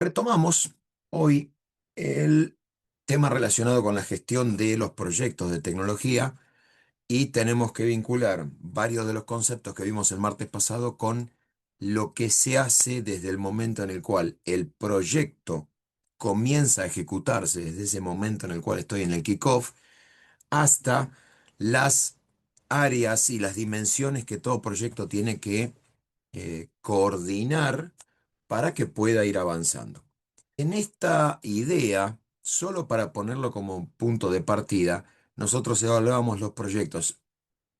Retomamos hoy el tema relacionado con la gestión de los proyectos de tecnología y tenemos que vincular varios de los conceptos que vimos el martes pasado con lo que se hace desde el momento en el cual el proyecto comienza a ejecutarse, desde ese momento en el cual estoy en el kickoff, hasta las áreas y las dimensiones que todo proyecto tiene que coordinar para que pueda ir avanzando. En esta idea, solo para ponerlo como punto de partida, nosotros evaluamos los proyectos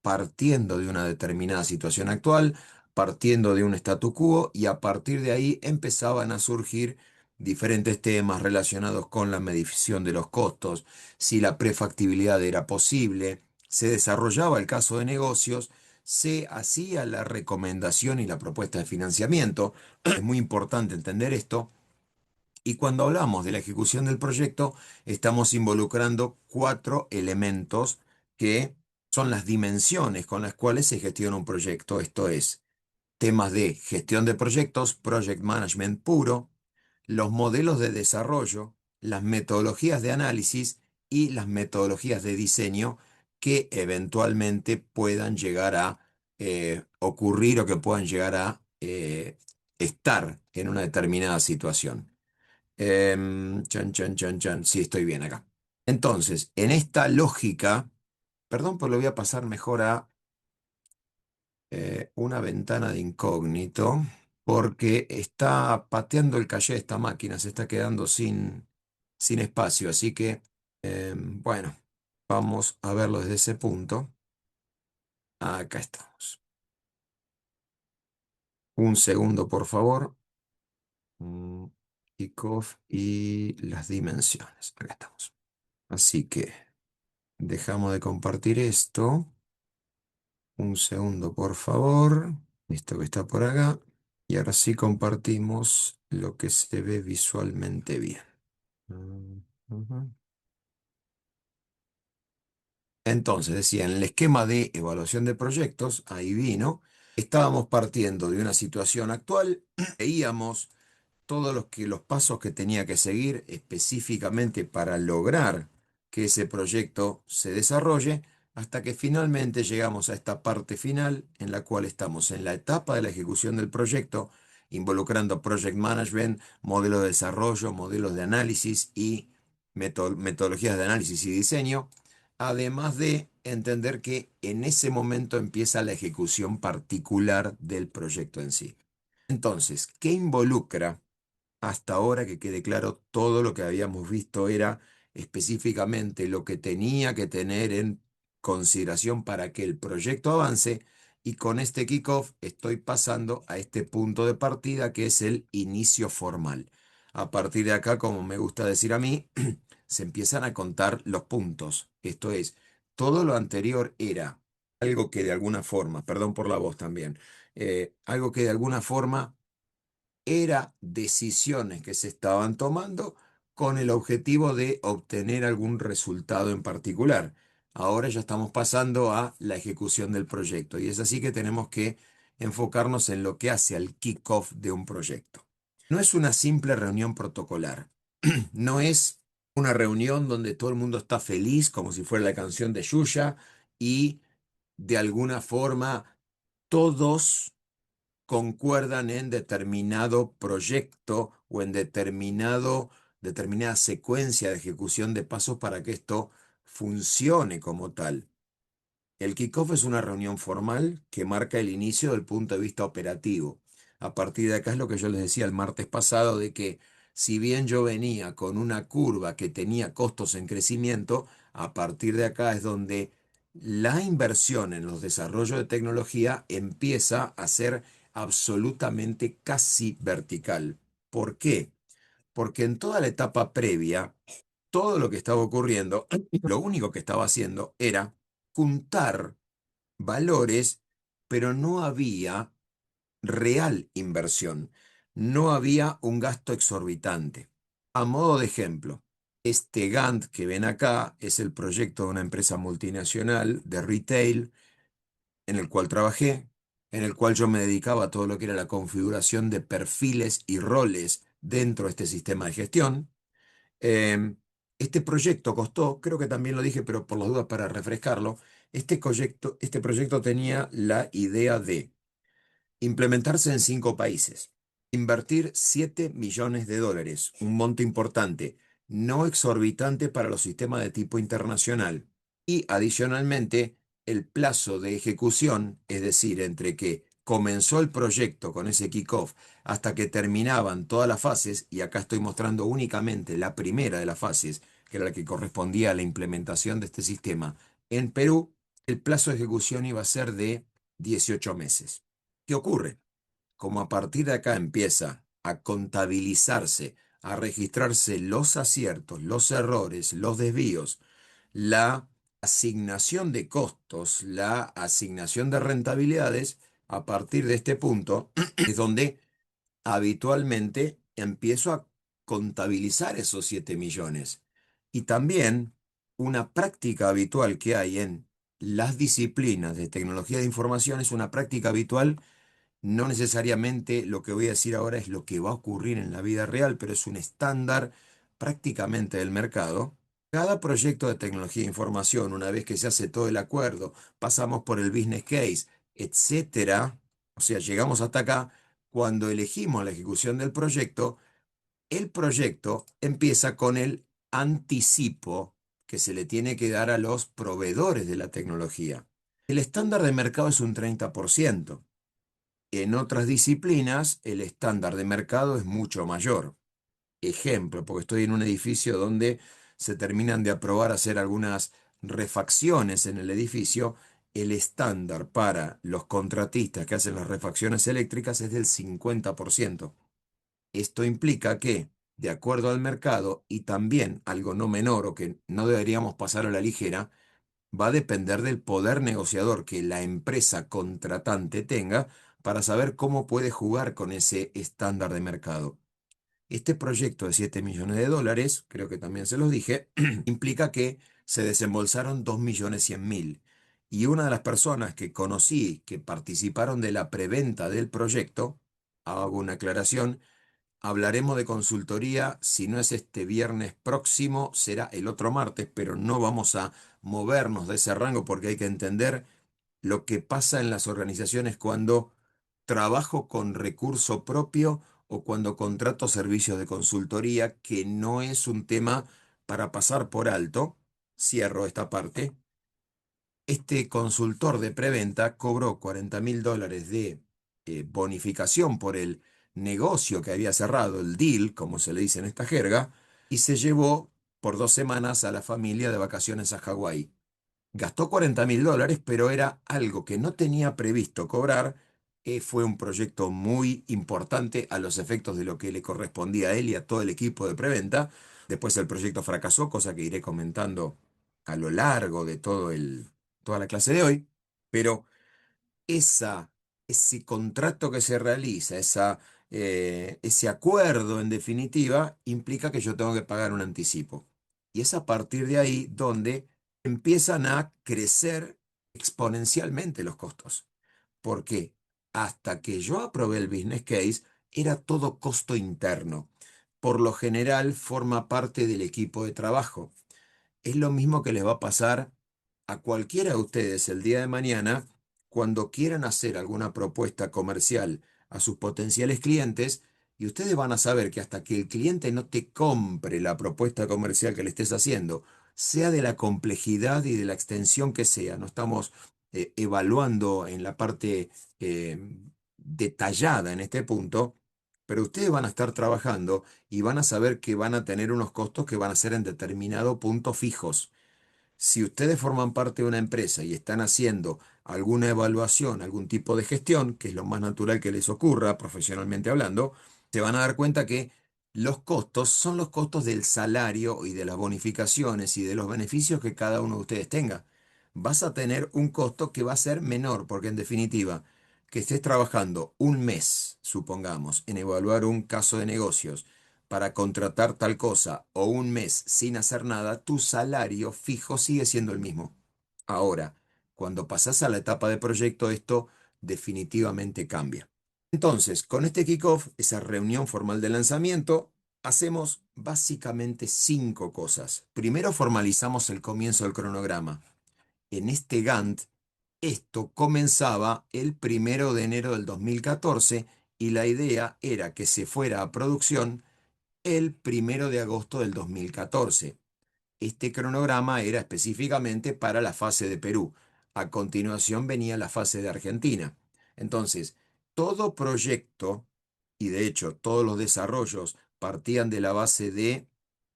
partiendo de una determinada situación actual, partiendo de un statu quo y a partir de ahí empezaban a surgir diferentes temas relacionados con la medición de los costos, si la prefactibilidad era posible, se desarrollaba el caso de negocios, se hacía la recomendación y la propuesta de financiamiento. Es muy importante entender esto. Y cuando hablamos de la ejecución del proyecto, estamos involucrando cuatro elementos que son las dimensiones con las cuales se gestiona un proyecto. Esto es, temas de gestión de proyectos, project management puro, los modelos de desarrollo, las metodologías de análisis y las metodologías de diseño que eventualmente puedan llegar a ocurrir o que puedan llegar a estar en una determinada situación. Chan, chan, chan, chan. Sí, estoy bien acá. Entonces, en esta lógica, perdón, pero lo voy a pasar mejor a una ventana de incógnito, porque está pateando el caché esta máquina, se está quedando sin espacio. Así que, bueno, vamos a verlo desde ese punto. Acá estamos. Un segundo, por favor. Mm, Kickoff y las dimensiones. Acá estamos. Así que dejamos de compartir esto. Un segundo, por favor. Esto que está por acá. Y ahora sí compartimos lo que se ve visualmente bien. Ujú. Entonces, decía, en el esquema de evaluación de proyectos, ahí vino, estábamos partiendo de una situación actual, veíamos todos los pasos que tenía que seguir específicamente para lograr que ese proyecto se desarrolle, hasta que finalmente llegamos a esta parte final en la cual estamos en la etapa de la ejecución del proyecto, involucrando project management, modelos de desarrollo, modelos de análisis y metodologías de análisis y diseño, además de entender que en ese momento empieza la ejecución particular del proyecto en sí. Entonces, ¿qué involucra? Hasta ahora, que quede claro, todo lo que habíamos visto era específicamente lo que tenía que tener en consideración para que el proyecto avance, y con este kickoff estoy pasando a este punto de partida que es el inicio formal. A partir de acá, como me gusta decir a mí, se empiezan a contar los puntos. Esto es, todo lo anterior era algo que de alguna forma, perdón por la voz también, algo que de alguna forma era decisiones que se estaban tomando con el objetivo de obtener algún resultado en particular. Ahora ya estamos pasando a la ejecución del proyecto y es así que tenemos que enfocarnos en lo que hace al kickoff de un proyecto. No es una simple reunión protocolar, no es una reunión donde todo el mundo está feliz como si fuera la canción de Yuya y de alguna forma todos concuerdan en determinado proyecto o en determinada secuencia de ejecución de pasos para que esto funcione como tal. El kickoff es una reunión formal que marca el inicio del punto de vista operativo. A partir de acá es lo que yo les decía el martes pasado, de que si bien yo venía con una curva que tenía costos en crecimiento, a partir de acá es donde la inversión en los desarrollos de tecnología empieza a ser absolutamente casi vertical. ¿Por qué? Porque en toda la etapa previa, todo lo que estaba ocurriendo, lo único que estaba haciendo era juntar valores, pero no había real inversión, no había un gasto exorbitante. A modo de ejemplo, este Gantt que ven acá es el proyecto de una empresa multinacional de retail en el cual trabajé, en el cual yo me dedicaba a todo lo que era la configuración de perfiles y roles dentro de este sistema de gestión. Em, este proyecto costó, creo que también lo dije, pero por las dudas para refrescarlo, este proyecto tenía la idea de implementarse en 5 países, invertir 7 millones de dólares, un monto importante, no exorbitante para los sistemas de tipo internacional. Y adicionalmente, el plazo de ejecución, es decir, entre que comenzó el proyecto con ese kickoff hasta que terminaban todas las fases, y acá estoy mostrando únicamente la primera de las fases, que era la que correspondía a la implementación de este sistema en Perú, el plazo de ejecución iba a ser de 18 meses. ¿Qué ocurre? Como a partir de acá empieza a contabilizarse, a registrarse los aciertos, los errores, los desvíos, la asignación de costos, la asignación de rentabilidades, a partir de este punto es donde habitualmente empiezo a contabilizar esos 7 millones. Y también una práctica habitual que hay en las disciplinas de tecnología de información es una práctica habitual. No necesariamente lo que voy a decir ahora es lo que va a ocurrir en la vida real, pero es un estándar prácticamente del mercado. Cada proyecto de tecnología de información, una vez que se hace todo el acuerdo, pasamos por el business case, etcétera, o sea, llegamos hasta acá, cuando elegimos la ejecución del proyecto, el proyecto empieza con el anticipo que se le tiene que dar a los proveedores de la tecnología. El estándar de mercado es un 30%. En otras disciplinas, el estándar de mercado es mucho mayor. Ejemplo, porque estoy en un edificio donde se terminan de aprobar hacer algunas refacciones en el edificio, el estándar para los contratistas que hacen las refacciones eléctricas es del 50%. Esto implica que, de acuerdo al mercado, y también algo no menor o que no deberíamos pasar a la ligera, va a depender del poder negociador que la empresa contratante tenga para saber cómo puede jugar con ese estándar de mercado. Este proyecto de 7 millones de dólares, creo que también se los dije, implica que se desembolsaron 2.100.000. Y una de las personas que conocí que participaron de la preventa del proyecto, hago una aclaración, hablaremos de consultoría, si no es este viernes próximo, será el otro martes, pero no vamos a movernos de ese rango porque hay que entender lo que pasa en las organizaciones cuando trabajo con recurso propio o cuando contrato servicios de consultoría, que no es un tema para pasar por alto. Cierro esta parte. Este consultor de preventa cobró 40.000 dólares de bonificación por el negocio que había cerrado, el deal, como se le dice en esta jerga, y se llevó por 2 semanas a la familia de vacaciones a Hawái. Gastó 40.000 dólares, pero era algo que no tenía previsto cobrar. Fue un proyecto muy importante a los efectos de lo que le correspondía a él y a todo el equipo de preventa. Después el proyecto fracasó, cosa que iré comentando a lo largo de toda la clase de hoy. Pero esa, ese contrato que se realiza, ese acuerdo en definitiva, implica que yo tengo que pagar un anticipo. Y es a partir de ahí donde empiezan a crecer exponencialmente los costos. Porque hasta que yo aprobé el business case, era todo costo interno. Por lo general, forma parte del equipo de trabajo. Es lo mismo que les va a pasar a cualquiera de ustedes el día de mañana cuando quieran hacer alguna propuesta comercial a sus potenciales clientes, y ustedes van a saber que hasta que el cliente no te compre la propuesta comercial que le estés haciendo, sea de la complejidad y de la extensión que sea, no estamos evaluando en la parte eh, detallada en este punto, pero ustedes van a estar trabajando y van a saber que van a tener unos costos que van a ser en determinado punto fijos. Si ustedes forman parte de una empresa y están haciendo alguna evaluación, algún tipo de gestión, que es lo más natural que les ocurra profesionalmente hablando, se van a dar cuenta que los costos son los costos del salario y de las bonificaciones y de los beneficios que cada uno de ustedes tenga. Vas a tener un costo que va a ser menor, porque en definitiva, que estés trabajando un mes, supongamos, en evaluar un caso de negocios para contratar tal cosa o un mes sin hacer nada, tu salario fijo sigue siendo el mismo. Ahora, cuando pasas a la etapa de proyecto, esto definitivamente cambia. Entonces, con este kickoff, esa reunión formal de lanzamiento, hacemos básicamente 5 cosas. Primero, formalizamos el comienzo del cronograma. En este Gantt, esto comenzaba el 1 de enero del 2014 y la idea era que se fuera a producción el 1 de agosto del 2014. Este cronograma era específicamente para la fase de Perú. A continuación venía la fase de Argentina. Entonces, todo proyecto, y de hecho todos los desarrollos partían de la base de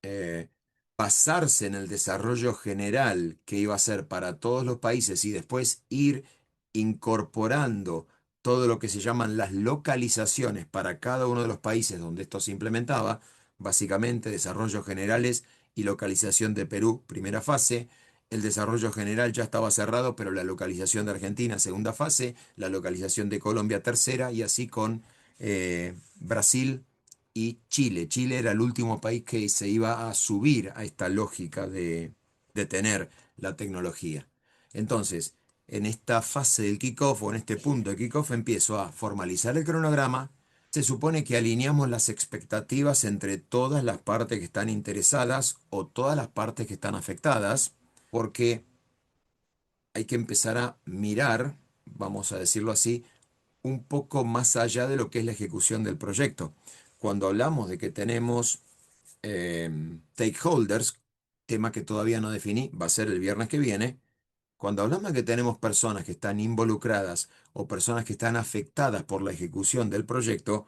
eh, basarse en el desarrollo general que iba a ser para todos los países y después ir incorporando todo lo que se llaman las localizaciones para cada uno de los países donde esto se implementaba, básicamente desarrollos generales y localización de Perú, primera fase. El desarrollo general ya estaba cerrado, pero la localización de Argentina, segunda fase, la localización de Colombia, tercera, y así con Brasil y Chile. Chile era el último país que se iba a subir a esta lógica de tener la tecnología. Entonces, en esta fase del kickoff o en este punto de kickoff empiezo a formalizar el cronograma. Se supone que alineamos las expectativas entre todas las partes que están interesadas o todas las partes que están afectadas, porque hay que empezar a mirar, vamos a decirlo así, un poco más allá de lo que es la ejecución del proyecto. Cuando hablamos de que tenemos stakeholders, tema que todavía no definí, va a ser el viernes que viene. Cuando hablamos de que tenemos personas que están involucradas o personas que están afectadas por la ejecución del proyecto,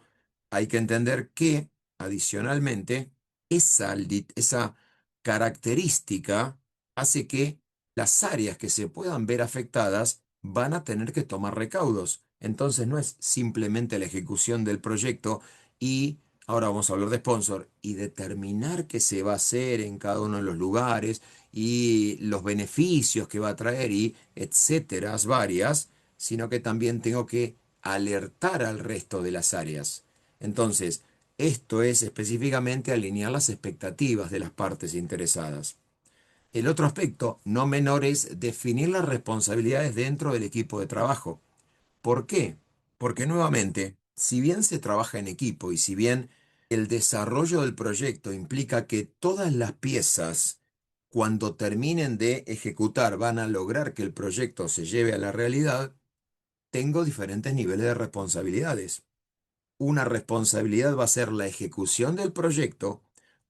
hay que entender que, adicionalmente, esa característica hace que las áreas que se puedan ver afectadas van a tener que tomar recaudos. Entonces no es simplemente la ejecución del proyecto y ahora vamos a hablar de sponsor y determinar qué se va a hacer en cada uno de los lugares y los beneficios que va a traer y etcétera, varias, sino que también tengo que alertar al resto de las áreas. Entonces, esto es específicamente alinear las expectativas de las partes interesadas. El otro aspecto, no menor, es definir las responsabilidades dentro del equipo de trabajo. ¿Por qué? Porque nuevamente, si bien se trabaja en equipo y si bien el desarrollo del proyecto implica que todas las piezas, cuando terminen de ejecutar, van a lograr que el proyecto se lleve a la realidad, tengo diferentes niveles de responsabilidades. Una responsabilidad va a ser la ejecución del proyecto,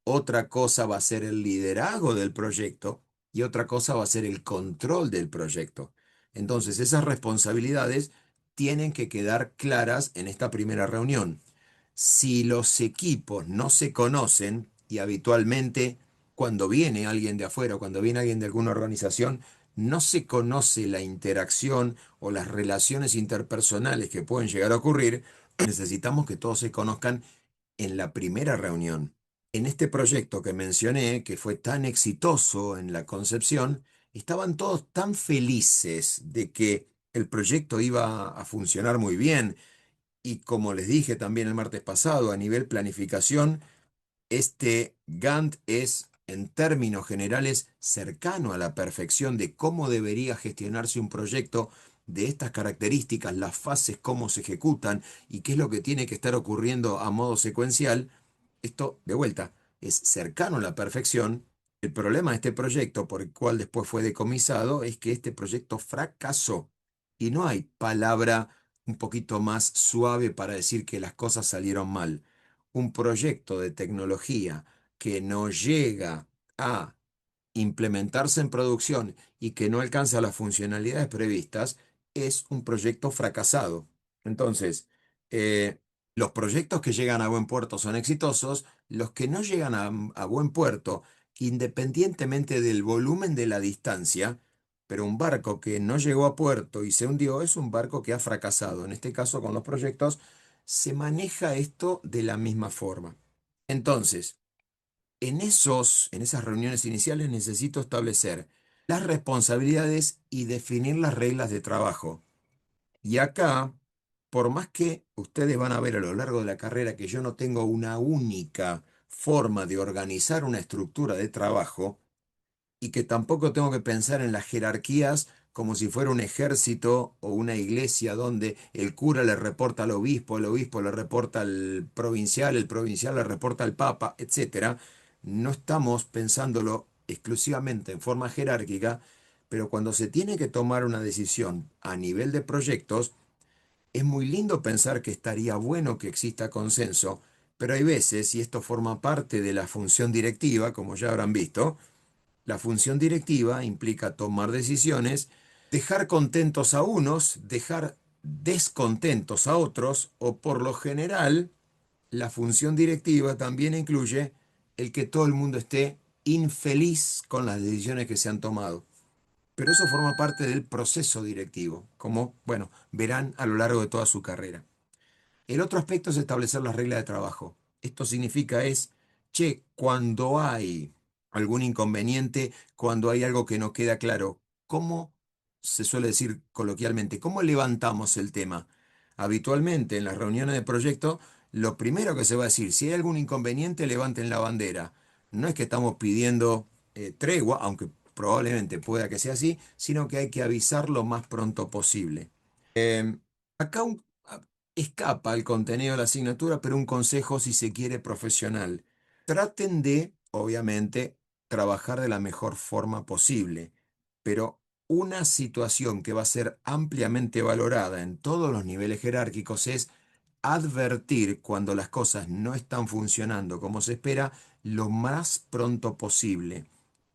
otra cosa va a ser el liderazgo del proyecto y otra cosa va a ser el control del proyecto. Entonces, esas responsabilidades tienen que quedar claras en esta primera reunión. Si los equipos no se conocen y habitualmente cuando viene alguien de afuera o cuando viene alguien de alguna organización, no se conoce la interacción o las relaciones interpersonales que pueden llegar a ocurrir, necesitamos que todos se conozcan en la primera reunión. En este proyecto que mencioné, que fue tan exitoso en la concepción, estaban todos tan felices de que el proyecto iba a funcionar muy bien. Y como les dije también el martes pasado, a nivel planificación, este Gantt es, en términos generales, cercano a la perfección de cómo debería gestionarse un proyecto de estas características, las fases, cómo se ejecutan y qué es lo que tiene que estar ocurriendo a modo secuencial. Esto, de vuelta, es cercano a la perfección. El problema de este proyecto, por el cual después fue decomisado, es que este proyecto fracasó. Y no hay palabra un poquito más suave para decir que las cosas salieron mal. Un proyecto de tecnología que no llega a implementarse en producción y que no alcanza las funcionalidades previstas, es un proyecto fracasado. Entonces, eh, los proyectos que llegan a buen puerto son exitosos, los que no llegan a buen puerto, independientemente del volumen de la distancia, pero un barco que no llegó a puerto y se hundió es un barco que ha fracasado. En este caso, con los proyectos, se maneja esto de la misma forma. Entonces, en esas reuniones iniciales necesito establecer las responsabilidades y definir las reglas de trabajo. Y acá, por más que ustedes van a ver a lo largo de la carrera que yo no tengo una única forma de organizar una estructura de trabajo y que tampoco tengo que pensar en las jerarquías como si fuera un ejército o una iglesia donde el cura le reporta al obispo, el obispo le reporta al provincial, el provincial le reporta al papa, etcétera. No estamos pensándolo exclusivamente en forma jerárquica, pero cuando se tiene que tomar una decisión a nivel de proyectos, es muy lindo pensar que estaría bueno que exista consenso, pero hay veces, y esto forma parte de la función directiva, como ya habrán visto, la función directiva implica tomar decisiones, dejar contentos a unos, dejar descontentos a otros, o por lo general, la función directiva también incluye el que todo el mundo esté infeliz con las decisiones que se han tomado. Pero eso forma parte del proceso directivo, como, bueno, verán a lo largo de toda su carrera. El otro aspecto es establecer las reglas de trabajo. Esto significa che, cuando hay algún inconveniente, cuando hay algo que no queda claro, ¿cómo se suele decir coloquialmente? ¿Cómo levantamos el tema? Habitualmente en las reuniones de proyecto, lo primero que se va a decir, si hay algún inconveniente, levanten la bandera. No es que estamos pidiendo tregua, aunque probablemente pueda que sea así, sino que hay que avisar lo más pronto posible. Acá escapa el contenido de la asignatura, pero un consejo si se quiere profesional. Traten de, obviamente, trabajar de la mejor forma posible, pero una situación que va a ser ampliamente valorada en todos los niveles jerárquicos es advertir cuando las cosas no están funcionando como se espera lo más pronto posible.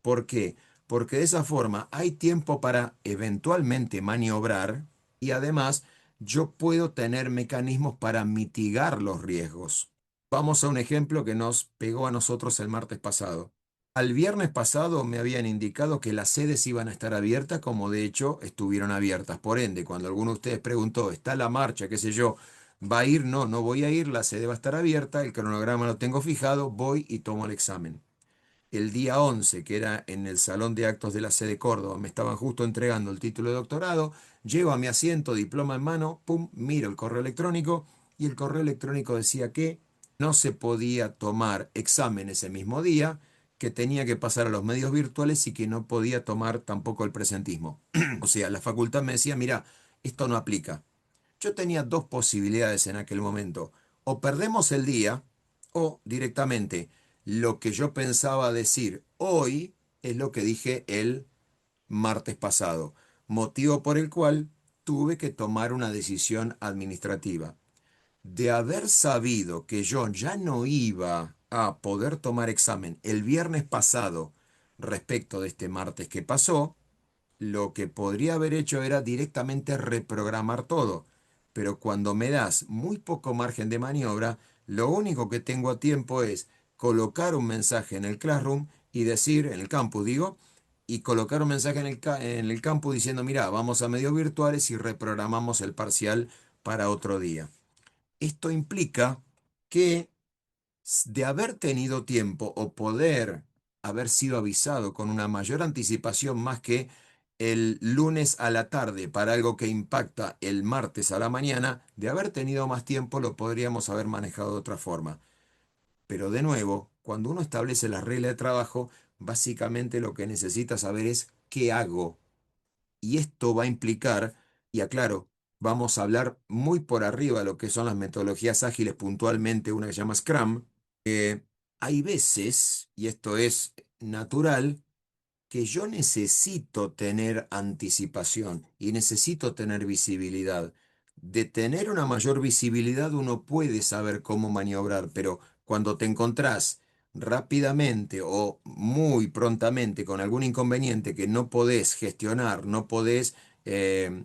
¿Por qué? Porque de esa forma hay tiempo para eventualmente maniobrar y además yo puedo tener mecanismos para mitigar los riesgos. Vamos a un ejemplo que nos pegó a nosotros el martes pasado. Al viernes pasado me habían indicado que las sedes iban a estar abiertas, como de hecho estuvieron abiertas. Por ende, cuando alguno de ustedes preguntó, ¿está la marcha, qué sé yo? ¿Va a ir? No, no voy a ir, la sede va a estar abierta, el cronograma lo tengo fijado, voy y tomo el examen. El día 11, que era en el Salón de Actos de la sede Córdoba, me estaban justo entregando el título de doctorado, llego a mi asiento, diploma en mano, pum, miro el correo electrónico y el correo electrónico decía que no se podía tomar examen ese mismo día, que tenía que pasar a los medios virtuales y que no podía tomar tampoco el presentismo. O sea, la facultad me decía, mira, esto no aplica. Yo tenía dos posibilidades en aquel momento. O perdemos el día o directamente lo que yo pensaba decir hoy es lo que dije el martes pasado, motivo por el cual tuve que tomar una decisión administrativa. De haber sabido que yo ya no iba a poder tomar examen el viernes pasado respecto de este martes que pasó, lo que podría haber hecho era directamente reprogramar todo, pero cuando me das muy poco margen de maniobra, lo único que tengo a tiempo es colocar un mensaje en el Classroom y decir, en el campus digo, y colocar un mensaje en el campus diciendo, mira, vamos a medios virtuales y reprogramamos el parcial para otro día. Esto implica que de haber tenido tiempo o poder haber sido avisado con una mayor anticipación más que el lunes a la tarde para algo que impacta el martes a la mañana, de haber tenido más tiempo lo podríamos haber manejado de otra forma. Pero de nuevo, cuando uno establece la regla de trabajo, básicamente lo que necesita saber es qué hago. Y esto va a implicar, y aclaro, vamos a hablar muy por arriba de lo que son las metodologías ágiles, puntualmente una que se llama Scrum. Hay veces, y esto es natural, que yo necesito tener anticipación y necesito tener visibilidad. De tener una mayor visibilidad uno puede saber cómo maniobrar, pero cuando te encontrás rápidamente o muy prontamente con algún inconveniente que no podés gestionar, no podés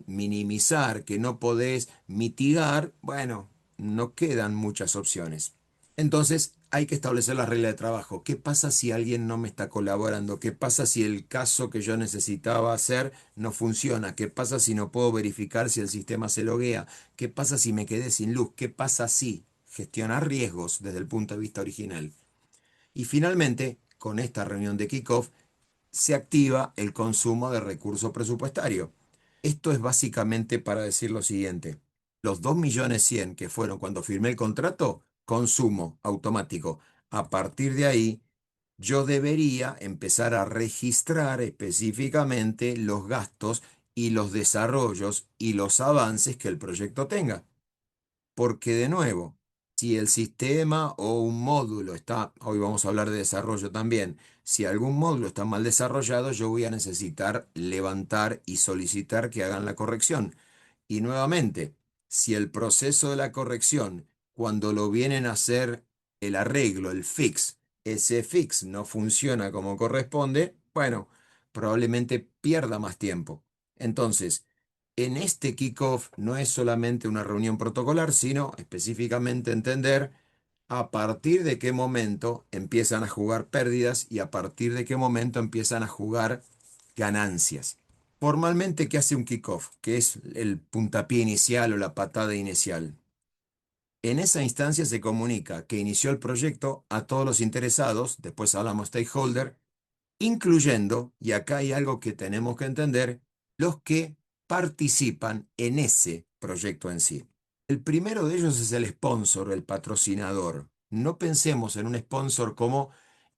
minimizar, que no podés mitigar, bueno, no quedan muchas opciones. Entonces hay que establecer la regla de trabajo. ¿Qué pasa si alguien no me está colaborando? ¿Qué pasa si el caso que yo necesitaba hacer no funciona? ¿Qué pasa si no puedo verificar si el sistema se loguea? ¿Qué pasa si me quedé sin luz? ¿Qué pasa si gestionar riesgos desde el punto de vista original? Y finalmente, con esta reunión de kickoff, se activa el consumo de recurso presupuestario. Esto es básicamente para decir lo siguiente. Los 2.100.000 que fueron cuando firmé el contrato, consumo automático. A partir de ahí, yo debería empezar a registrar específicamente los gastos y los desarrollos y los avances que el proyecto tenga. Porque de nuevo, si el sistema o un módulo está, hoy vamos a hablar de desarrollo también, si algún módulo está mal desarrollado, yo voy a necesitar levantar y solicitar que hagan la corrección. Y nuevamente, si el proceso de la corrección, cuando lo vienen a hacer el arreglo, el fix, ese fix no funciona como corresponde, bueno, probablemente pierda más tiempo. Entonces, en este kickoff no es solamente una reunión protocolar, sino específicamente entender a partir de qué momento empiezan a jugar pérdidas y a partir de qué momento empiezan a jugar ganancias. Formalmente, ¿qué hace un kickoff? Que es el puntapié inicial o la patada inicial. En esa instancia se comunica que inició el proyecto a todos los interesados, después hablamos stakeholder, incluyendo, y acá hay algo que tenemos que entender, los que participan en ese proyecto en sí. El primero de ellos es el sponsor, el patrocinador. No pensemos en un sponsor como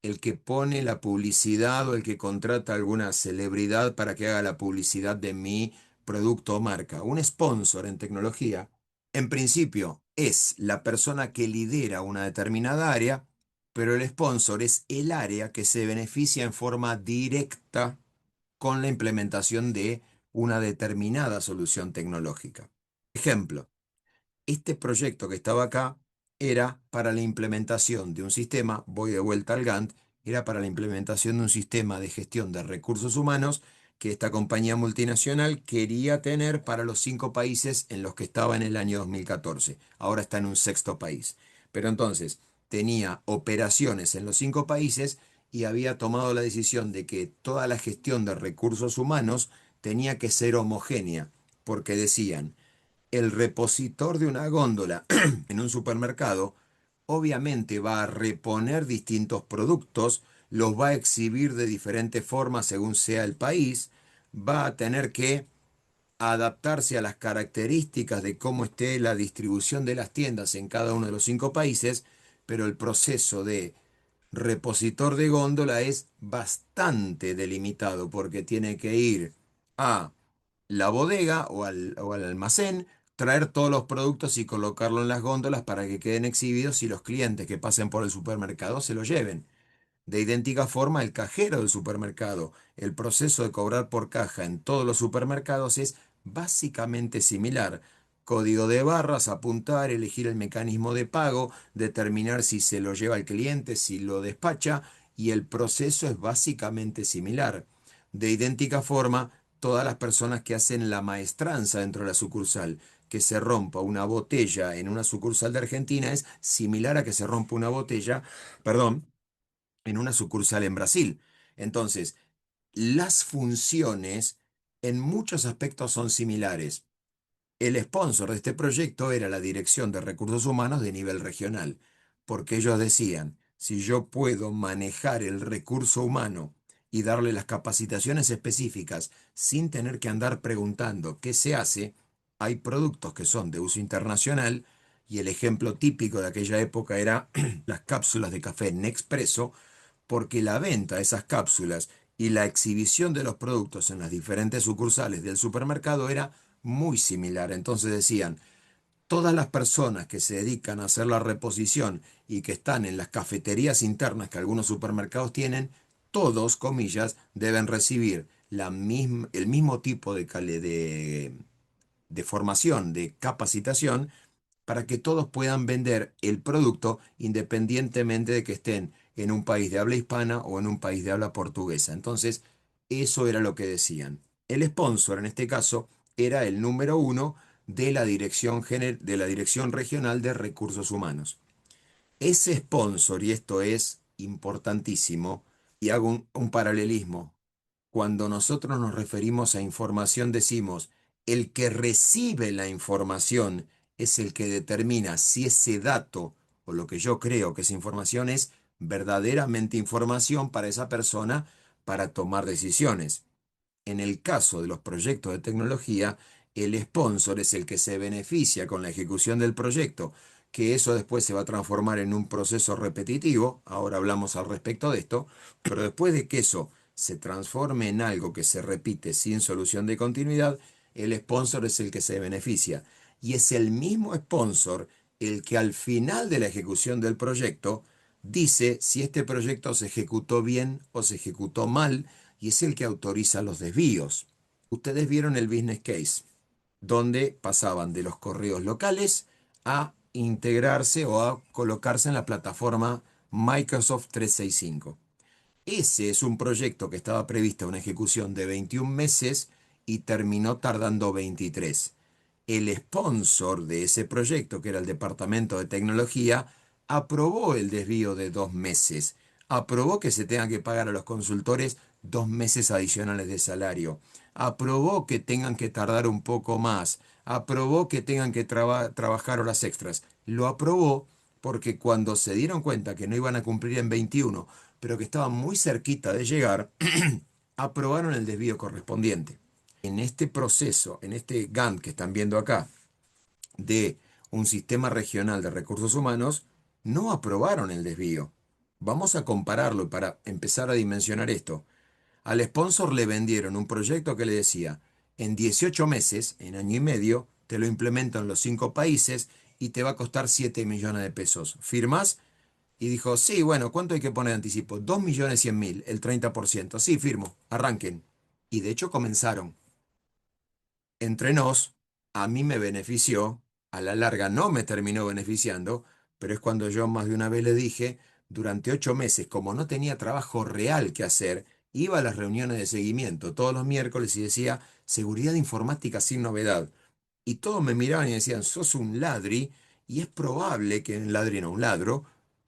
el que pone la publicidad o el que contrata a alguna celebridad para que haga la publicidad de mi producto o marca. Un sponsor en tecnología, en principio, es la persona que lidera una determinada área, pero el sponsor es el área que se beneficia en forma directa con la implementación de una determinada solución tecnológica. Ejemplo, este proyecto que estaba acá era para la implementación de un sistema, voy de vuelta al Gantt, era para la implementación de un sistema de gestión de recursos humanos que esta compañía multinacional quería tener para los 5 países en los que estaba en el año 2014. Ahora está en un sexto país. Pero entonces tenía operaciones en los 5 países y había tomado la decisión de que toda la gestión de recursos humanos tenía que ser homogénea, porque decían, el repositor de una góndola en un supermercado obviamente va a reponer distintos productos, los va a exhibir de diferentes formas según sea el país, va a tener que adaptarse a las características de cómo esté la distribución de las tiendas en cada uno de los 5 países, pero el proceso de repositor de góndola es bastante delimitado porque tiene que ir a la bodega o al almacén, traer todos los productos y colocarlo en las góndolas para que queden exhibidos y los clientes que pasen por el supermercado se lo lleven. De idéntica forma, el cajero del supermercado, el proceso de cobrar por caja en todos los supermercados es básicamente similar. Código de barras, apuntar, elegir el mecanismo de pago, determinar si se lo lleva el cliente, si lo despacha, y el proceso es básicamente similar. De idéntica forma, todas las personas que hacen la maestranza dentro de la sucursal, que se rompa una botella en una sucursal de Argentina es similar a que se rompa una botella, perdón, en una sucursal en Brasil. Entonces, las funciones en muchos aspectos son similares. El sponsor de este proyecto era la Dirección de Recursos Humanos de nivel regional, porque ellos decían, si yo puedo manejar el recurso humano y darle las capacitaciones específicas sin tener que andar preguntando qué se hace, hay productos que son de uso internacional y el ejemplo típico de aquella época era las cápsulas de café Nespresso, porque la venta de esas cápsulas y la exhibición de los productos en las diferentes sucursales del supermercado era muy similar. Entonces decían, todas las personas que se dedican a hacer la reposición y que están en las cafeterías internas que algunos supermercados tienen, todos, comillas, deben recibir el mismo tipo de formación, de capacitación, para que todos puedan vender el producto independientemente de que estén en un país de habla hispana o en un país de habla portuguesa. Entonces, eso era lo que decían. El sponsor, en este caso, era el número uno de la de la Dirección Regional de Recursos Humanos. Ese sponsor, y esto es importantísimo, y hago un paralelismo, cuando nosotros nos referimos a información decimos, el que recibe la información es el que determina si ese dato o lo que yo creo que esa información es verdaderamente información para esa persona para tomar decisiones. En el caso de los proyectos de tecnología, el sponsor es el que se beneficia con la ejecución del proyecto, que eso después se va a transformar en un proceso repetitivo, ahora hablamos al respecto de esto, pero después de que eso se transforme en algo que se repite sin solución de continuidad, el sponsor es el que se beneficia. Y es el mismo sponsor el que al final de la ejecución del proyecto dice si este proyecto se ejecutó bien o se ejecutó mal, y es el que autoriza los desvíos. Ustedes vieron el business case, donde pasaban de los correos locales a integrarse o a colocarse en la plataforma Microsoft 365. Ese es un proyecto que estaba prevista una ejecución de 21 meses y terminó tardando 23. El sponsor de ese proyecto, que era el Departamento de Tecnología, aprobó el desvío de 2 meses. Aprobó que se tengan que pagar a los consultores 2 meses adicionales de salario. Aprobó que tengan que tardar un poco más. Aprobó que tengan que trabajar horas extras. Lo aprobó porque cuando se dieron cuenta que no iban a cumplir en 21, pero que estaban muy cerquita de llegar, aprobaron el desvío correspondiente. En este proceso, en este Gantt que están viendo acá, de un sistema regional de recursos humanos, no aprobaron el desvío. Vamos a compararlo para empezar a dimensionar esto. Al sponsor le vendieron un proyecto que le decía, en 18 meses, en año y medio, te lo implemento en los 5 países y te va a costar 7 millones de pesos. ¿Firmás? Y dijo, sí, bueno, ¿cuánto hay que poner de anticipo? 2.100.000, el 30%. Sí, firmo, arranquen. Y de hecho comenzaron. Entre nos, a mí me benefició, a la larga no me terminó beneficiando, pero es cuando yo más de una vez le dije, durante 8 meses, como no tenía trabajo real que hacer, iba a las reuniones de seguimiento todos los miércoles y decía, seguridad informática sin novedad. Y todos me miraban y decían, sos un ladri, y es probable que un ladri no un ladro,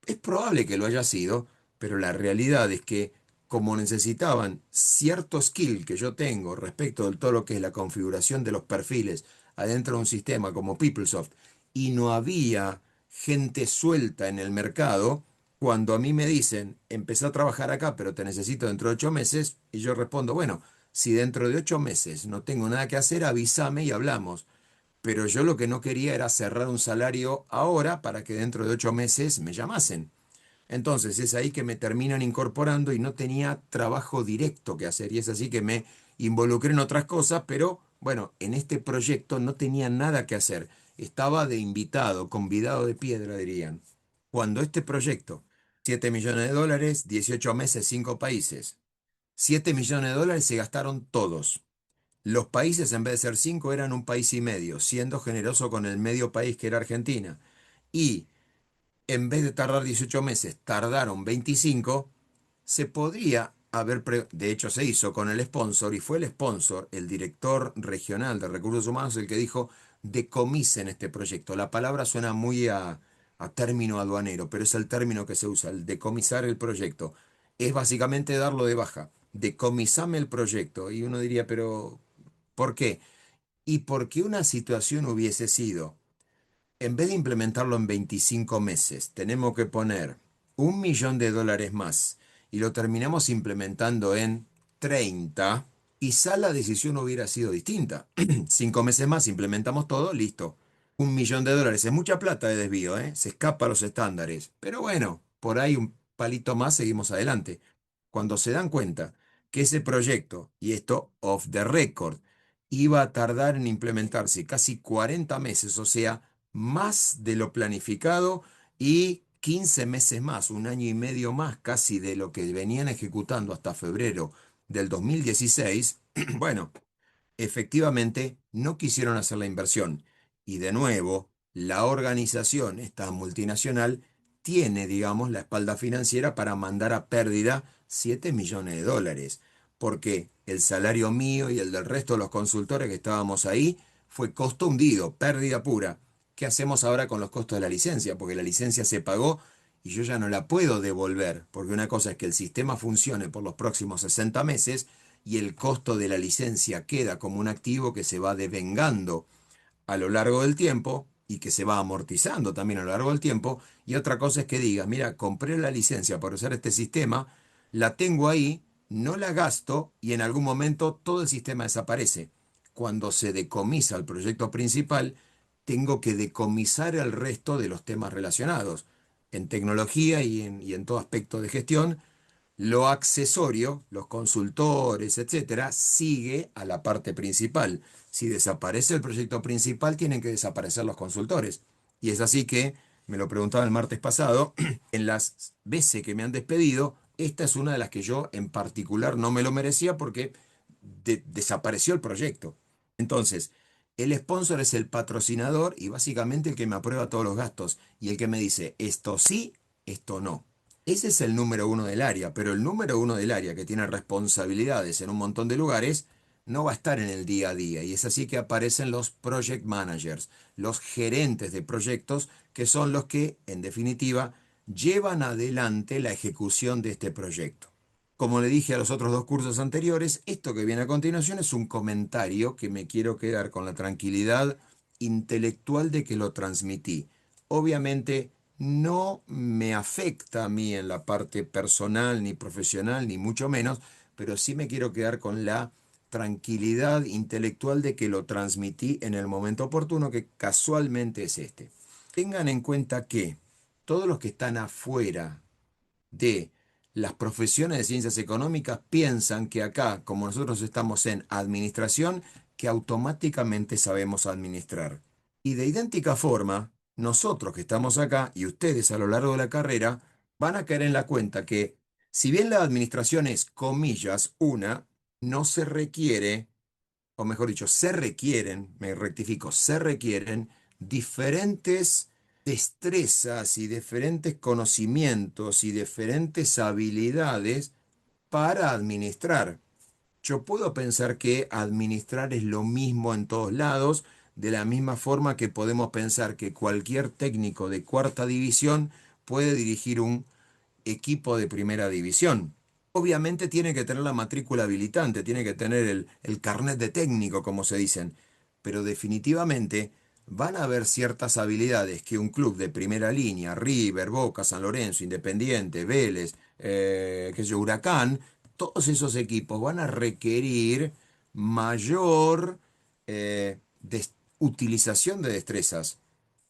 es probable que lo haya sido, pero la realidad es que como necesitaban cierto skill que yo tengo respecto de todo lo que es la configuración de los perfiles adentro de un sistema como PeopleSoft, y no había gente suelta en el mercado, cuando a mí me dicen, empecé a trabajar acá, pero te necesito dentro de 8 meses, y yo respondo, bueno, si dentro de 8 meses no tengo nada que hacer, avísame y hablamos. Pero yo lo que no quería era cerrar un salario ahora para que dentro de 8 meses me llamasen. Entonces es ahí que me terminan incorporando y no tenía trabajo directo que hacer. Y es así que me involucré en otras cosas, pero bueno, en este proyecto no tenía nada que hacer. Estaba de invitado, convidado de piedra, dirían. Cuando este proyecto, 7 millones de dólares, 18 meses, 5 países, 7 millones de dólares se gastaron todos. Los países, en vez de ser 5, eran un país y medio, siendo generoso con el medio país que era Argentina. Y en vez de tardar 18 meses, tardaron 25. Se podría haber, de hecho se hizo con el sponsor, y fue el sponsor, el director regional de recursos humanos, el que dijo, decomisen este proyecto. La palabra suena muy a término aduanero, pero es el término que se usa, el decomisar el proyecto. Es básicamente darlo de baja. Decomisame el proyecto. Y uno diría, pero ¿por qué? Y porque una situación hubiese sido, en vez de implementarlo en 25 meses, tenemos que poner 1 millón de dólares más y lo terminamos implementando en 30, quizá la decisión hubiera sido distinta. 5 meses más, implementamos todo, listo. 1 millón de dólares es mucha plata de desvío, ¿eh? Se escapa a los estándares. Pero bueno, por ahí un palito más, seguimos adelante. Cuando se dan cuenta que ese proyecto, y esto off the record, iba a tardar en implementarse casi 40 meses, o sea, más de lo planificado, y 15 meses más, un año y medio más casi de lo que venían ejecutando hasta febrero del 2016, bueno, efectivamente no quisieron hacer la inversión. Y de nuevo, la organización, esta multinacional, tiene, digamos, la espalda financiera para mandar a pérdida 7 millones de dólares. Porque el salario mío y el del resto de los consultores que estábamos ahí fue costo hundido, pérdida pura. ¿Qué hacemos ahora con los costos de la licencia? Porque la licencia se pagó y yo ya no la puedo devolver. Porque una cosa es que el sistema funcione por los próximos 60 meses y el costo de la licencia queda como un activo que se va devengando a lo largo del tiempo y que se va amortizando también a lo largo del tiempo. Y otra cosa es que digas, mira, compré la licencia para usar este sistema, la tengo ahí, no la gasto y en algún momento todo el sistema desaparece. Cuando se decomisa el proyecto principal, tengo que decomisar el resto de los temas relacionados. En tecnología y en todo aspecto de gestión, Lo accesorio, los consultores, etcétera, sigue a la parte principal. Si desaparece el proyecto principal, tienen que desaparecer los consultores. Y es así que, me lo preguntaba el martes pasado, en las veces que me han despedido, esta es una de las que yo en particular no me lo merecía porque desapareció el proyecto. Entonces, el sponsor es el patrocinador y básicamente el que me aprueba todos los gastos y el que me dice esto sí, esto no. Ese es el número uno del área, pero el número uno del área que tiene responsabilidades en un montón de lugares no va a estar en el día a día. Y es así que aparecen los project managers, los gerentes de proyectos, que son los que, en definitiva, llevan adelante la ejecución de este proyecto. Como le dije a los otros dos cursos anteriores, esto que viene a continuación es un comentario que me quiero quedar con la tranquilidad intelectual de que lo transmití. Obviamente no me afecta a mí en la parte personal ni profesional, ni mucho menos, pero sí me quiero quedar con la tranquilidad intelectual de que lo transmití en el momento oportuno, que casualmente es este. Tengan en cuenta que todos los que están afuera de las profesiones de ciencias económicas piensan que acá, como nosotros estamos en administración, que automáticamente sabemos administrar. Y de idéntica forma, nosotros que estamos acá y ustedes a lo largo de la carrera van a caer en la cuenta que, si bien la administración es, comillas, una, no se requiere, o mejor dicho, se requieren, me rectifico, se requieren diferentes destrezas y diferentes conocimientos y diferentes habilidades para administrar. Yo puedo pensar que administrar es lo mismo en todos lados, de la misma forma que podemos pensar que cualquier técnico de cuarta división puede dirigir un equipo de primera división. Obviamente tiene que tener la matrícula habilitante, tiene que tener el carnet de técnico, como se dicen, pero definitivamente van a haber ciertas habilidades que un club de primera línea, River, Boca, San Lorenzo, Independiente, Vélez, qué sé yo, Huracán, todos esos equipos van a requerir mayor utilización de destrezas.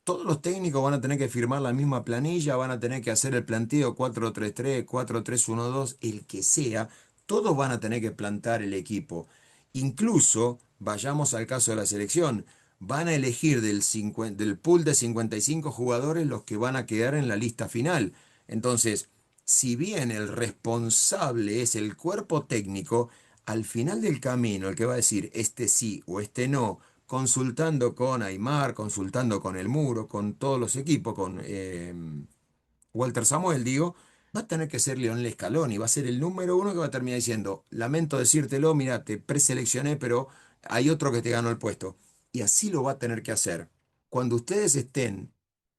Todos los técnicos van a tener que firmar la misma planilla, van a tener que hacer el planteo 4-3-3, 4-3-1-2, el que sea, todos van a tener que plantar el equipo. Incluso, vayamos al caso de la selección, van a elegir del pool de 55 jugadores los que van a quedar en la lista final. Entonces, si bien el responsable es el cuerpo técnico, al final del camino, el que va a decir este sí o este no, consultando con Aymar, consultando con El Muro, con todos los equipos, con Walter Samuel, digo, va a tener que ser Lionel Scaloni, va a ser el número uno que va a terminar diciendo, lamento decírtelo, mira, te preseleccioné, pero hay otro que te ganó el puesto. Y así lo va a tener que hacer. Cuando ustedes estén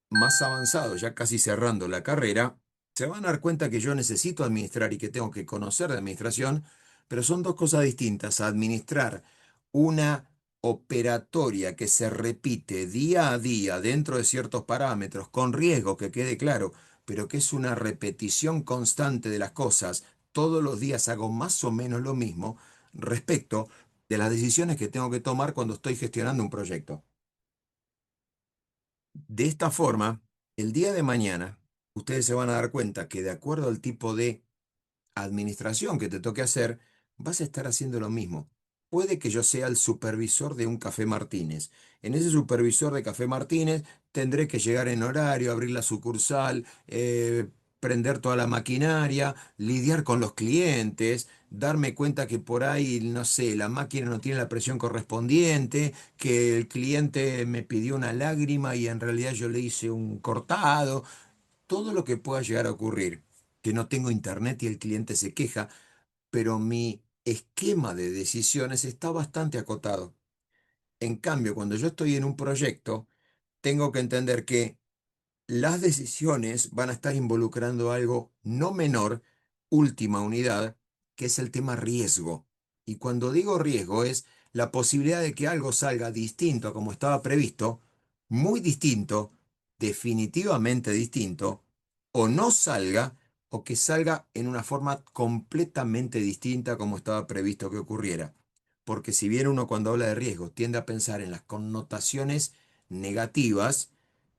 más avanzados, ya casi cerrando la carrera, se van a dar cuenta que yo necesito administrar y que tengo que conocer de administración, pero son dos cosas distintas. Administrar una operatoria que se repite día a día dentro de ciertos parámetros, con riesgo, que quede claro, pero que es una repetición constante de las cosas. Todos los días hago más o menos lo mismo respecto de las decisiones que tengo que tomar cuando estoy gestionando un proyecto. De esta forma, el día de mañana, ustedes se van a dar cuenta que de acuerdo al tipo de administración que te toque hacer, vas a estar haciendo lo mismo. Puede que yo sea el supervisor de un Café Martínez. En ese supervisor de Café Martínez tendré que llegar en horario, abrir la sucursal, prender toda la maquinaria, lidiar con los clientes, darme cuenta que por ahí, no sé, la máquina no tiene la presión correspondiente, que el cliente me pidió una lágrima y en realidad yo le hice un cortado, todo lo que pueda llegar a ocurrir, que no tengo internet y el cliente se queja, pero mi esquema de decisiones está bastante acotado. En cambio, cuando yo estoy en un proyecto, tengo que entender que las decisiones van a estar involucrando algo no menor, última unidad, que es el tema riesgo. Y cuando digo riesgo es la posibilidad de que algo salga distinto a como estaba previsto, muy distinto, definitivamente distinto, o no salga, o que salga en una forma completamente distinta a como estaba previsto que ocurriera. Porque si bien uno cuando habla de riesgo tiende a pensar en las connotaciones negativas,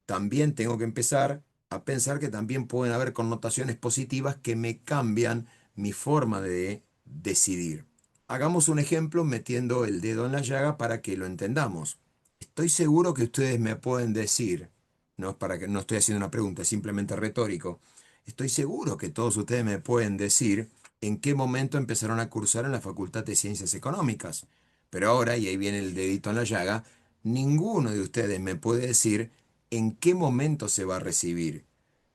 también tengo que empezar a pensar que también pueden haber connotaciones positivas que me cambian mi forma de decidir. Hagamos un ejemplo metiendo el dedo en la llaga para que lo entendamos. Estoy seguro que ustedes me pueden decir, no es para que no estoy haciendo una pregunta, es simplemente retórico. Estoy seguro que todos ustedes me pueden decir en qué momento empezaron a cursar en la Facultad de Ciencias Económicas. Pero ahora, y ahí viene el dedito en la llaga, ninguno de ustedes me puede decir en qué momento se va a recibir.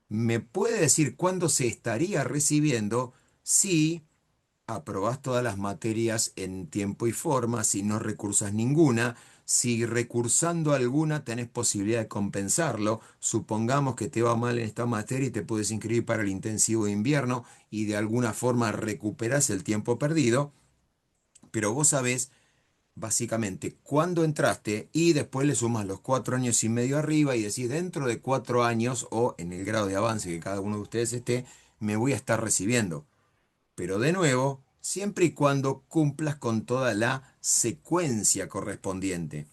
¿Me puede decir cuándo se estaría recibiendo si aprobás todas las materias en tiempo y forma, si no recursas ninguna, si recursando alguna tenés posibilidad de compensarlo? Supongamos que te va mal en esta materia y te puedes inscribir para el intensivo de invierno y de alguna forma recuperás el tiempo perdido, pero vos sabés básicamente cuándo entraste y después le sumas los 4 años y medio arriba y decís dentro de 4 años o en el grado de avance que cada uno de ustedes esté, me voy a estar recibiendo. Pero de nuevo, siempre y cuando cumplas con toda la secuencia correspondiente.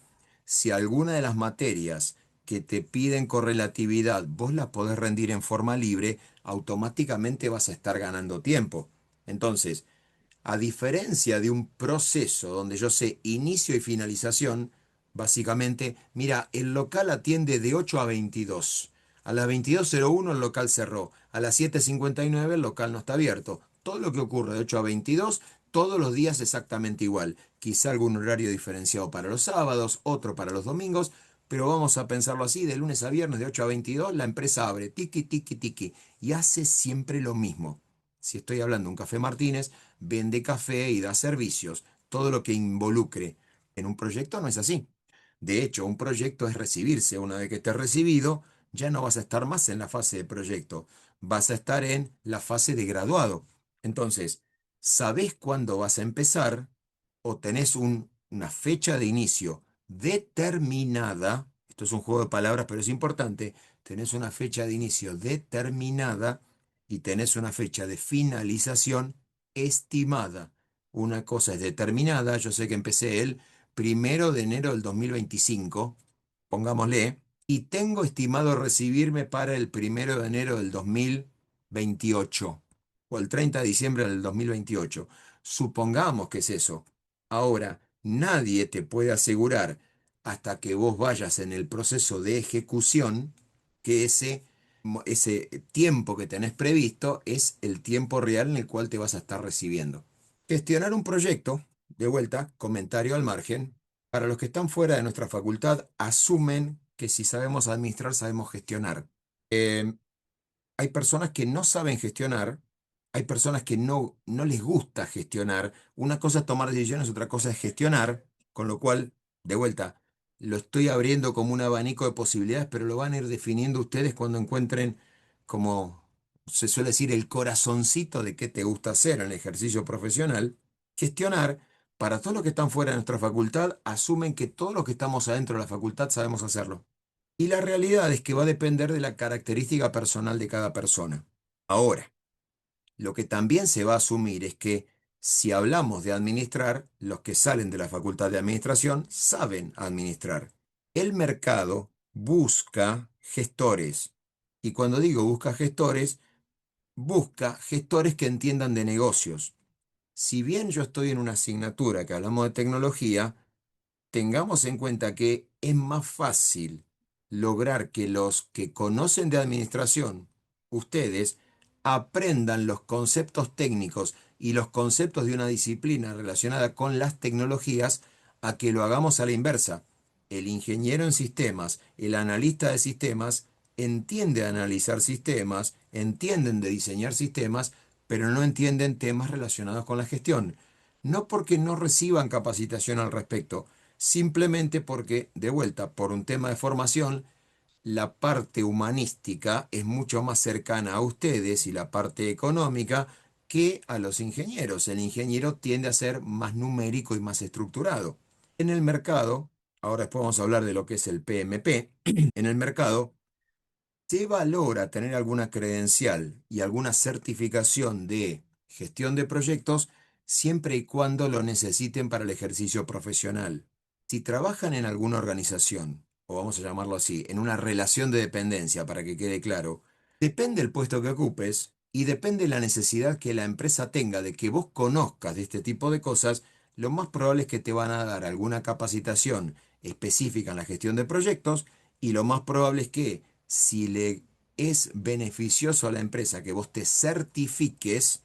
Si alguna de las materias que te piden correlatividad vos las podés rendir en forma libre, automáticamente vas a estar ganando tiempo. Entonces, a diferencia de un proceso donde yo sé inicio y finalización, básicamente, mira, el local atiende de 8 a 22. A las 22:01 el local cerró. A las 7:59 el local no está abierto. Todo lo que ocurre de 8 a 22, todos los días exactamente igual. Quizá algún horario diferenciado para los sábados, otro para los domingos, pero vamos a pensarlo así, de lunes a viernes de 8 a 22 la empresa abre, tiki, tiki, tiki, y hace siempre lo mismo. Si estoy hablando de un café Martínez, vende café y da servicios. Todo lo que involucre en un proyecto no es así. De hecho, un proyecto es recibirse. Una vez que estés recibido, ya no vas a estar más en la fase de proyecto, vas a estar en la fase de graduado. Entonces, ¿sabés cuándo vas a empezar o tenés una fecha de inicio determinada? Esto es un juego de palabras, pero es importante. Tenés una fecha de inicio determinada y tenés una fecha de finalización estimada. Una cosa es determinada, yo sé que empecé el 1 de enero del 2025, pongámosle, y tengo estimado recibirme para el 1 de enero del 2028 o el 30 de diciembre del 2028. Supongamos que es eso. Ahora, nadie te puede asegurar hasta que vos vayas en el proceso de ejecución que ese tiempo que tenés previsto es el tiempo real en el cual te vas a estar recibiendo. Gestionar un proyecto, de vuelta, comentario al margen, para los que están fuera de nuestra facultad, asumen que si sabemos administrar, sabemos gestionar. Eh, Hay personas que no saben gestionar, hay personas que no les gusta gestionar. Una cosa es tomar decisiones, otra cosa es gestionar, con lo cual, de vuelta, lo estoy abriendo como un abanico de posibilidades, pero lo van a ir definiendo ustedes cuando encuentren, como se suele decir, el corazoncito de qué te gusta hacer en el ejercicio profesional. Gestionar, para todos los que están fuera de nuestra facultad, asumen que todos los que estamos adentro de la facultad sabemos hacerlo. Y la realidad es que va a depender de la característica personal de cada persona. Ahora, lo que también se va a asumir es que si hablamos de administrar, los que salen de la facultad de administración saben administrar. El mercado busca gestores. Y cuando digo busca gestores que entiendan de negocios. Si bien yo estoy en una asignatura que hablamos de tecnología, tengamos en cuenta que es más fácil lograr que los que conocen de administración, ustedes, aprendan los conceptos técnicos y los conceptos de una disciplina relacionada con las tecnologías a que lo hagamos a la inversa. El ingeniero en sistemas, el analista de sistemas, entiende analizar sistemas, entienden de diseñar sistemas, pero no entienden temas relacionados con la gestión. No porque no reciban capacitación al respecto, simplemente porque, de vuelta, por un tema de formación, la parte humanística es mucho más cercana a ustedes y la parte económica que a los ingenieros. El ingeniero tiende a ser más numérico y más estructurado. En el mercado, ahora después vamos a hablar de lo que es el PMP, en el mercado se valora tener alguna credencial y alguna certificación de gestión de proyectos siempre y cuando lo necesiten para el ejercicio profesional. Si trabajan en alguna organización, o vamos a llamarlo así, en una relación de dependencia, para que quede claro, depende del puesto que ocupes, Y depende de la necesidad que la empresa tenga de que vos conozcas de este tipo de cosas, lo más probable es que te van a dar alguna capacitación específica en la gestión de proyectos y lo más probable es que si le es beneficioso a la empresa que vos te certifiques,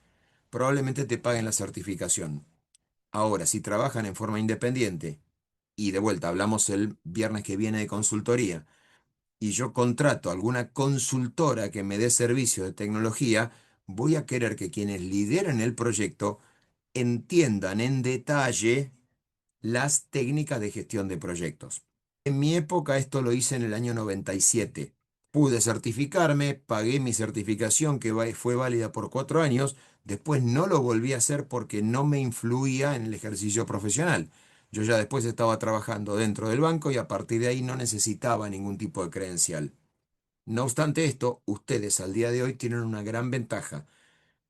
probablemente te paguen la certificación. Ahora, si trabajan en forma independiente, y de vuelta hablamos el viernes que viene de consultoría, y yo contrato a alguna consultora que me dé servicio de tecnología, voy a querer que quienes lideren el proyecto entiendan en detalle las técnicas de gestión de proyectos. En mi época esto lo hice en el año 97. Pude certificarme, pagué mi certificación que fue válida por 4 años, después no lo volví a hacer porque no me influía en el ejercicio profesional. Yo ya después estaba trabajando dentro del banco y a partir de ahí no necesitaba ningún tipo de credencial. No obstante esto, ustedes al día de hoy tienen una gran ventaja.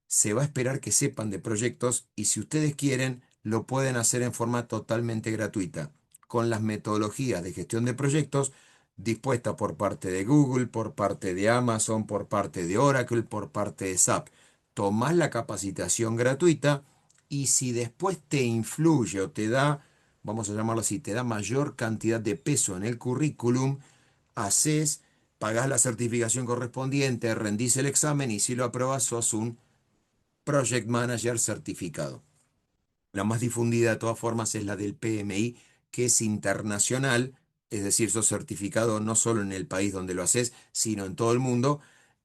Se va a esperar que sepan de proyectos y si ustedes quieren, lo pueden hacer en forma totalmente gratuita, con las metodologías de gestión de proyectos dispuestas por parte de Google, por parte de Amazon, por parte de Oracle, por parte de SAP. Tomás la capacitación gratuita y si después te influye o te da, vamos a llamarlo así, te da mayor cantidad de peso en el currículum, haces, pagás la certificación correspondiente, rendís el examen y si lo aprobas sos un Project Manager certificado. La más difundida de todas formas es la del PMI, que es internacional, es decir, sos certificado no solo en el país donde lo haces, sino en todo el mundo.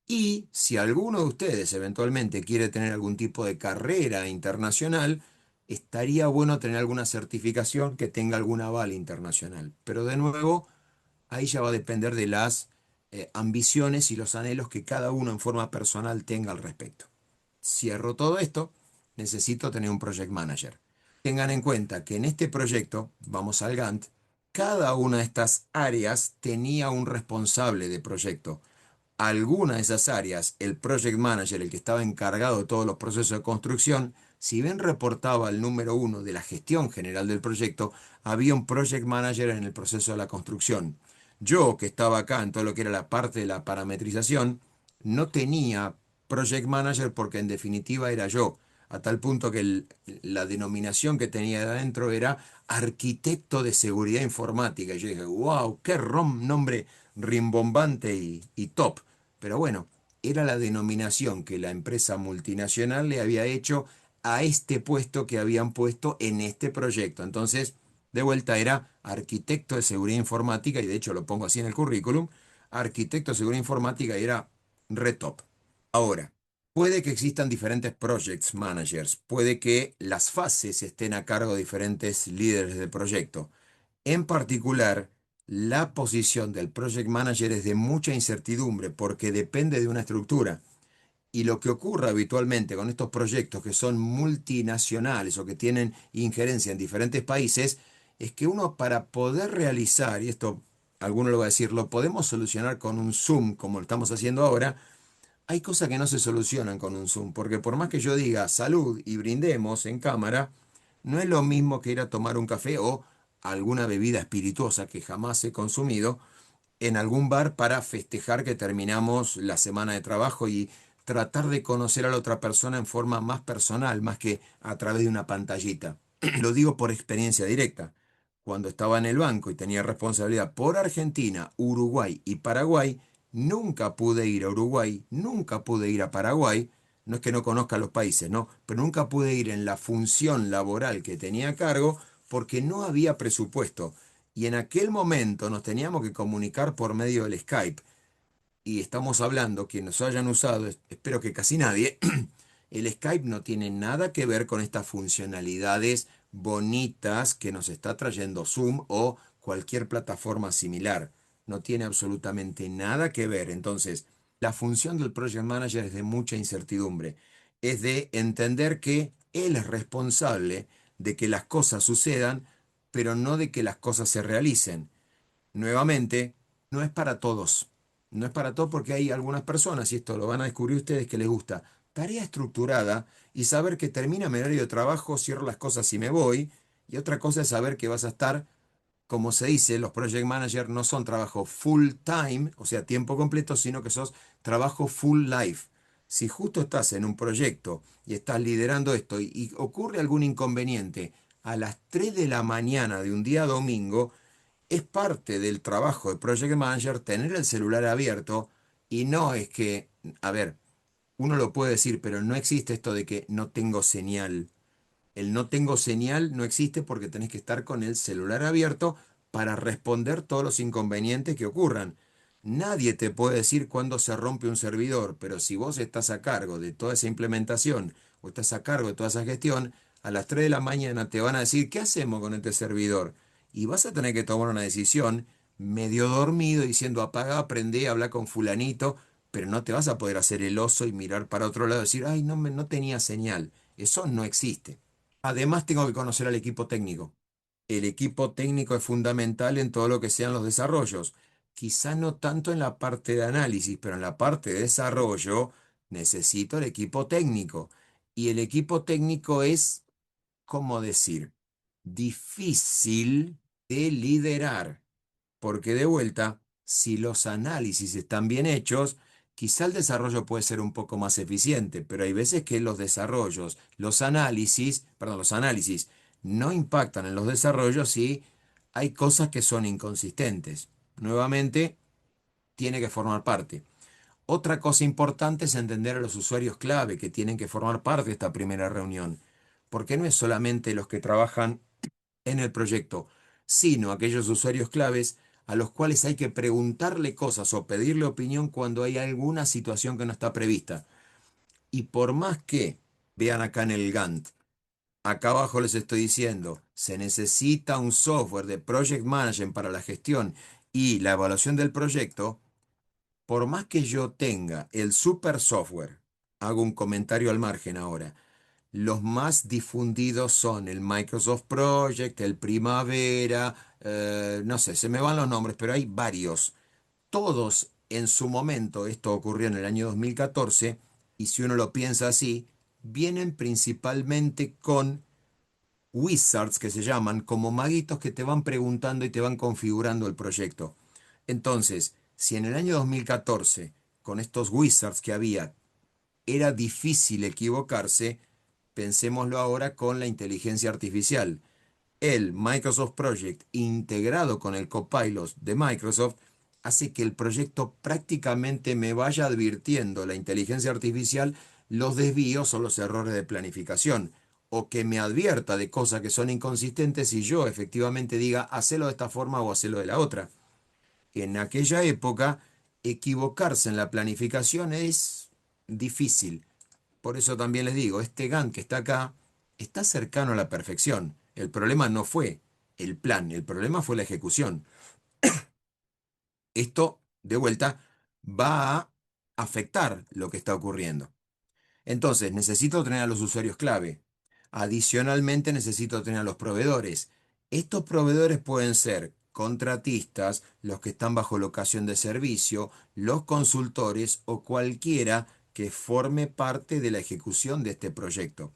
Y si alguno de ustedes eventualmente quiere tener algún tipo de carrera internacional, estaría bueno tener alguna certificación que tenga algún aval internacional. Pero de nuevo, ahí ya va a depender de las ambiciones y los anhelos que cada uno en forma personal tenga al respecto. Cierro todo esto, necesito tener un project manager. Tengan en cuenta que en este proyecto, vamos al Gantt, cada una de estas áreas tenía un responsable de proyecto. Alguna de esas áreas, el project manager, el que estaba encargado de todos los procesos de construcción, si bien reportaba el número uno de la gestión general del proyecto, había un project manager en el proceso de la construcción. Yo, que estaba acá en todo lo que era la parte de la parametrización, no tenía project manager porque en definitiva era yo, a tal punto que la denominación que tenía de adentro era arquitecto de seguridad informática. Y yo dije, wow, qué nombre rimbombante y top. Pero bueno, era la denominación que la empresa multinacional le había hecho a este puesto que habían puesto en este proyecto. Entonces, de vuelta era arquitecto de seguridad informática, y de hecho lo pongo así en el currículum, arquitecto de seguridad informática y era re top. Ahora, puede que existan diferentes project managers, puede que las fases estén a cargo de diferentes líderes de proyecto. En particular, la posición del project manager es de mucha incertidumbre porque depende de una estructura. Y lo que ocurre habitualmente con estos proyectos que son multinacionales o que tienen injerencia en diferentes países, es que uno para poder realizar, y esto alguno lo va a decir, lo podemos solucionar con un Zoom como lo estamos haciendo ahora, hay cosas que no se solucionan con un Zoom, porque por más que yo diga salud y brindemos en cámara, no es lo mismo que ir a tomar un café o alguna bebida espirituosa que jamás he consumido en algún bar para festejar que terminamos la semana de trabajo y tratar de conocer a la otra persona en forma más personal, más que a través de una pantallita. Lo digo por experiencia directa. Cuando estaba en el banco y tenía responsabilidad por Argentina, Uruguay y Paraguay, nunca pude ir a Uruguay, nunca pude ir a Paraguay. No es que no conozca los países, no, pero nunca pude ir en la función laboral que tenía a cargo porque no había presupuesto. Y en aquel momento nos teníamos que comunicar por medio del Skype. Y estamos hablando, quienes nos hayan usado, espero que casi nadie, el Skype no tiene nada que ver con estas funcionalidades bonitas que nos está trayendo Zoom o cualquier plataforma similar. No tiene absolutamente nada que ver. Entonces, la función del Project Manager es de mucha incertidumbre. Es de entender que él es responsable de que las cosas sucedan, pero no de que las cosas se realicen. Nuevamente, no es para todos. No es para todos porque hay algunas personas, y esto lo van a descubrir ustedes, que les gusta tarea estructurada y saber que termina mi horario de trabajo, cierro las cosas y me voy. Y otra cosa es saber que vas a estar, como se dice, los project managers no son trabajo full time, o sea, tiempo completo, sino que sos trabajo full life. Si justo estás en un proyecto y estás liderando esto y ocurre algún inconveniente a las 3 de la mañana de un día domingo, es parte del trabajo de Project Manager tener el celular abierto y no es que, a ver, uno lo puede decir, pero no existe esto de que no tengo señal. El no tengo señal no existe porque tenés que estar con el celular abierto para responder todos los inconvenientes que ocurran. Nadie te puede decir cuándo se rompe un servidor, pero si vos estás a cargo de toda esa implementación o estás a cargo de toda esa gestión, a las 3 de la mañana te van a decir, ¿qué hacemos con este servidor? Y vas a tener que tomar una decisión medio dormido diciendo, apaga, aprende, habla con fulanito, pero no te vas a poder hacer el oso y mirar para otro lado y decir, ay, no, no tenía señal. Eso no existe. Además, tengo que conocer al equipo técnico. El equipo técnico es fundamental en todo lo que sean los desarrollos. Quizá no tanto en la parte de análisis, pero en la parte de desarrollo necesito el equipo técnico. Y el equipo técnico es, ¿cómo decir? Difícil de liderar. Porque de vuelta, si los análisis están bien hechos, quizá el desarrollo puede ser un poco más eficiente, pero hay veces que los desarrollos, los análisis no impactan en los desarrollos y hay cosas que son inconsistentes. Nuevamente, tiene que formar parte. Otra cosa importante es entender a los usuarios clave que tienen que formar parte de esta primera reunión, porque no es solamente los que trabajan en el proyecto, sino aquellos usuarios claves a los cuales hay que preguntarle cosas o pedirle opinión cuando hay alguna situación que no está prevista. Y por más que, vean acá en el Gantt, acá abajo les estoy diciendo, se necesita un software de Project Management para la gestión y la evaluación del proyecto, por más que yo tenga el super software, hago un comentario al margen ahora, los más difundidos son el Microsoft Project, el Primavera, no sé, se me van los nombres, pero hay varios. Todos en su momento, esto ocurrió en el año 2014, y si uno lo piensa así, vienen principalmente con wizards que se llaman, como maguitos que te van preguntando y te van configurando el proyecto. Entonces, si en el año 2014, con estos wizards que había, era difícil equivocarse, pensémoslo ahora con la inteligencia artificial. El Microsoft Project integrado con el Copilot de Microsoft hace que el proyecto prácticamente me vaya advirtiendo la inteligencia artificial los desvíos o los errores de planificación, o que me advierta de cosas que son inconsistentes y yo efectivamente diga, hacelo de esta forma o hacelo de la otra. En aquella época, equivocarse en la planificación es difícil. Por eso también les digo, este Gantt que está acá está cercano a la perfección. El problema no fue el plan, el problema fue la ejecución. Esto, de vuelta, va a afectar lo que está ocurriendo. Entonces, necesito tener a los usuarios clave. Adicionalmente, necesito tener a los proveedores. Estos proveedores pueden ser contratistas, los que están bajo locación de servicio, los consultores o cualquiera que forme parte de la ejecución de este proyecto.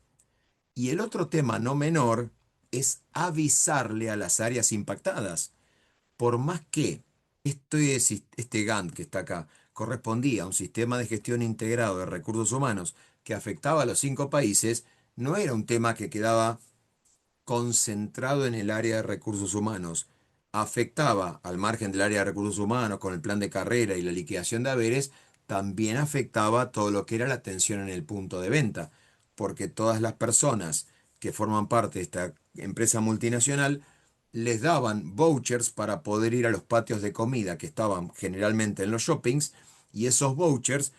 Y el otro tema no menor es avisarle a las áreas impactadas. Por más que este Gantt que está acá correspondía a un sistema de gestión integrado de recursos humanos que afectaba a los 5 países, no era un tema que quedaba concentrado en el área de recursos humanos. Afectaba, al margen del área de recursos humanos, con el plan de carrera y la liquidación de haberes, también afectaba todo lo que era la atención en el punto de venta, porque todas las personas que forman parte de esta empresa multinacional les daban vouchers para poder ir a los patios de comida que estaban generalmente en los shoppings, y esos vouchers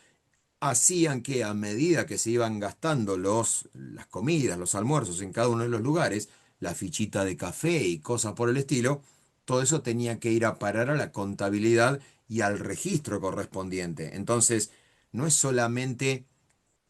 hacían que a medida que se iban gastando las comidas, los almuerzos en cada uno de los lugares, la fichita de café y cosas por el estilo, todo eso tenía que ir a parar a la contabilidad y al registro correspondiente. Entonces, no es solamente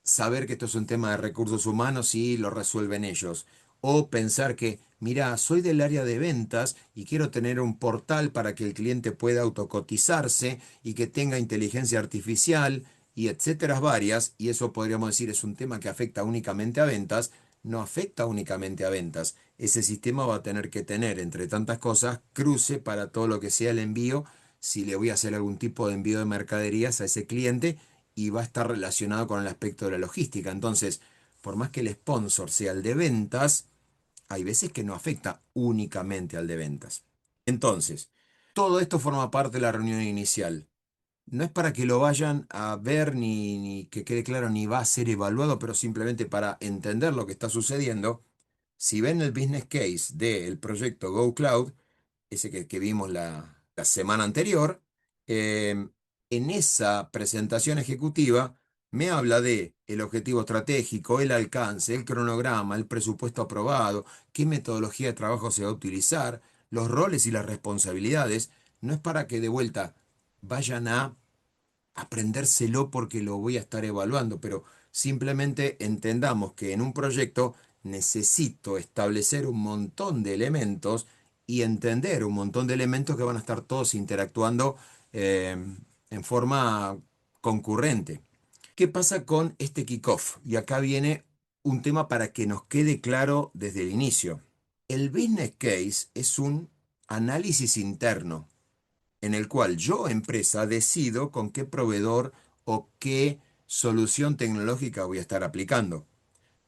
saber que esto es un tema de recursos humanos y lo resuelven ellos. O pensar que, mira, soy del área de ventas y quiero tener un portal para que el cliente pueda autocotizarse y que tenga inteligencia artificial y etcétera varias, y eso podríamos decir es un tema que afecta únicamente a ventas, no afecta únicamente a ventas. Ese sistema va a tener que tener, entre tantas cosas, cruce para todo lo que sea el envío, si le voy a hacer algún tipo de envío de mercaderías a ese cliente y va a estar relacionado con el aspecto de la logística. Entonces, por más que el sponsor sea el de ventas, hay veces que no afecta únicamente al de ventas. Entonces, todo esto forma parte de la reunión inicial. No es para que lo vayan a ver ni que quede claro ni va a ser evaluado, pero simplemente para entender lo que está sucediendo. Si ven el business case del proyecto Go Cloud, ese que vimos la semana anterior, eh, en esa presentación ejecutiva me habla de el objetivo estratégico, el alcance, el cronograma, el presupuesto aprobado, qué metodología de trabajo se va a utilizar, los roles y las responsabilidades. No es para que de vuelta vayan a aprendérselo porque lo voy a estar evaluando, pero simplemente entendamos que en un proyecto necesito establecer un montón de elementos y entender un montón de elementos que van a estar todos interactuando eh, en forma concurrente. ¿Qué pasa con este kickoff? Y acá viene un tema para que nos quede claro desde el inicio. El business case es un análisis interno en el cual yo, empresa, decido con qué proveedor o qué solución tecnológica voy a estar aplicando.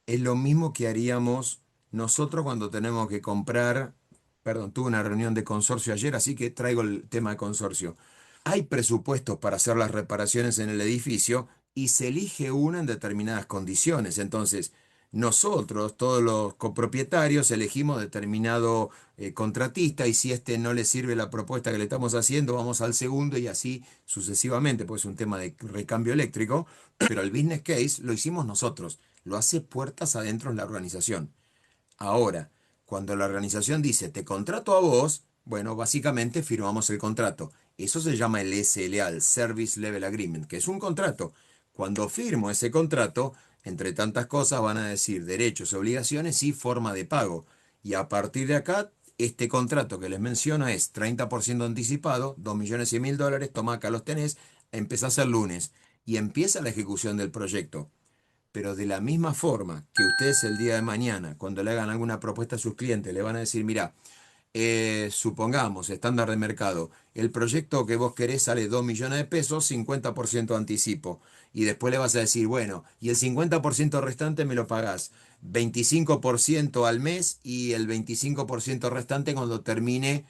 Es lo mismo que haríamos nosotros cuando tenemos que comprar, perdón, tuve una reunión de consorcio ayer, así que traigo el tema de consorcio. Hay presupuestos para hacer las reparaciones en el edificio y se elige una en determinadas condiciones. Entonces, nosotros, todos los copropietarios, elegimos determinado contratista y si este no le sirve la propuesta que le estamos haciendo, vamos al segundo y así sucesivamente, pues es un tema de recambio eléctrico, pero el business case lo hicimos nosotros, lo hace puertas adentro en la organización. Ahora, cuando la organización dice, te contrato a vos, bueno, básicamente firmamos el contrato. Eso se llama el SLA, el Service Level Agreement, que es un contrato. Cuando firmo ese contrato, entre tantas cosas van a decir derechos, obligaciones y forma de pago. Y a partir de acá, este contrato que les menciono es 30% anticipado, 2.100.000 dólares, toma acá los tenés, empezás el lunes y empieza la ejecución del proyecto. Pero de la misma forma que ustedes el día de mañana, cuando le hagan alguna propuesta a sus clientes, le van a decir, mira, supongamos, estándar de mercado, el proyecto que vos querés sale 2 millones de pesos, 50% anticipo. Y después le vas a decir, bueno, y el 50% restante me lo pagás 25% al mes y el 25% restante cuando termine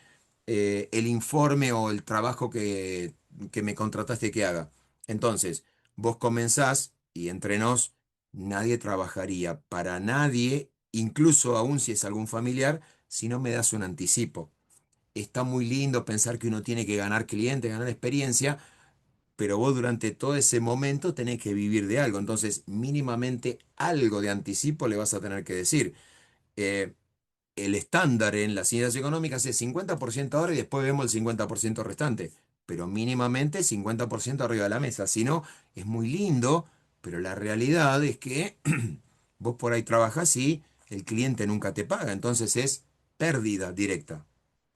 el informe o el trabajo que me contrataste que haga. Entonces, vos comenzás y entre nos, nadie trabajaría para nadie, incluso aún si es algún familiar, si no me das un anticipo. Está muy lindo pensar que uno tiene que ganar clientes, ganar experiencia, pero vos durante todo ese momento tenés que vivir de algo. Entonces, mínimamente algo de anticipo le vas a tener que decir. Eh, el estándar en las ciencias económicas es 50% ahora y después vemos el 50% restante, pero mínimamente 50% arriba de la mesa. Si no, es muy lindo, pero la realidad es que vos por ahí trabajas y el cliente nunca te paga, entonces es pérdida directa.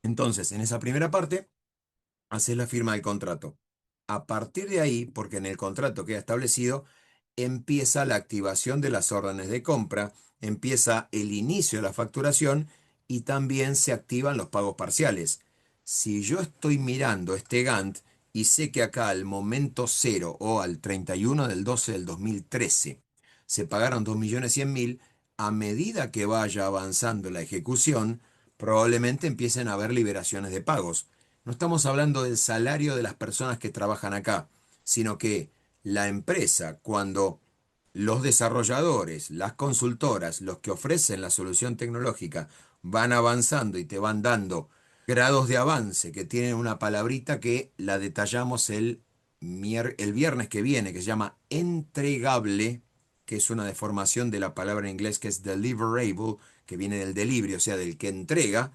Entonces, en esa primera parte, haces la firma del contrato. A partir de ahí, porque en el contrato queda establecido, empieza la activación de las órdenes de compra, empieza el inicio de la facturación y también se activan los pagos parciales. Si yo estoy mirando este Gantt y sé que acá al momento cero o al 31 del 12 del 2013 se pagaron 2.100.000, a medida que vaya avanzando la ejecución, probablemente empiecen a haber liberaciones de pagos. No estamos hablando del salario de las personas que trabajan acá, sino que la empresa, cuando los desarrolladores, las consultoras, los que ofrecen la solución tecnológica, van avanzando y te van dando grados de avance que tienen una palabrita que la detallamos el viernes que viene, que se llama entregable, que es una deformación de la palabra en inglés que es deliverable, que viene del delivery, o sea, del que entrega.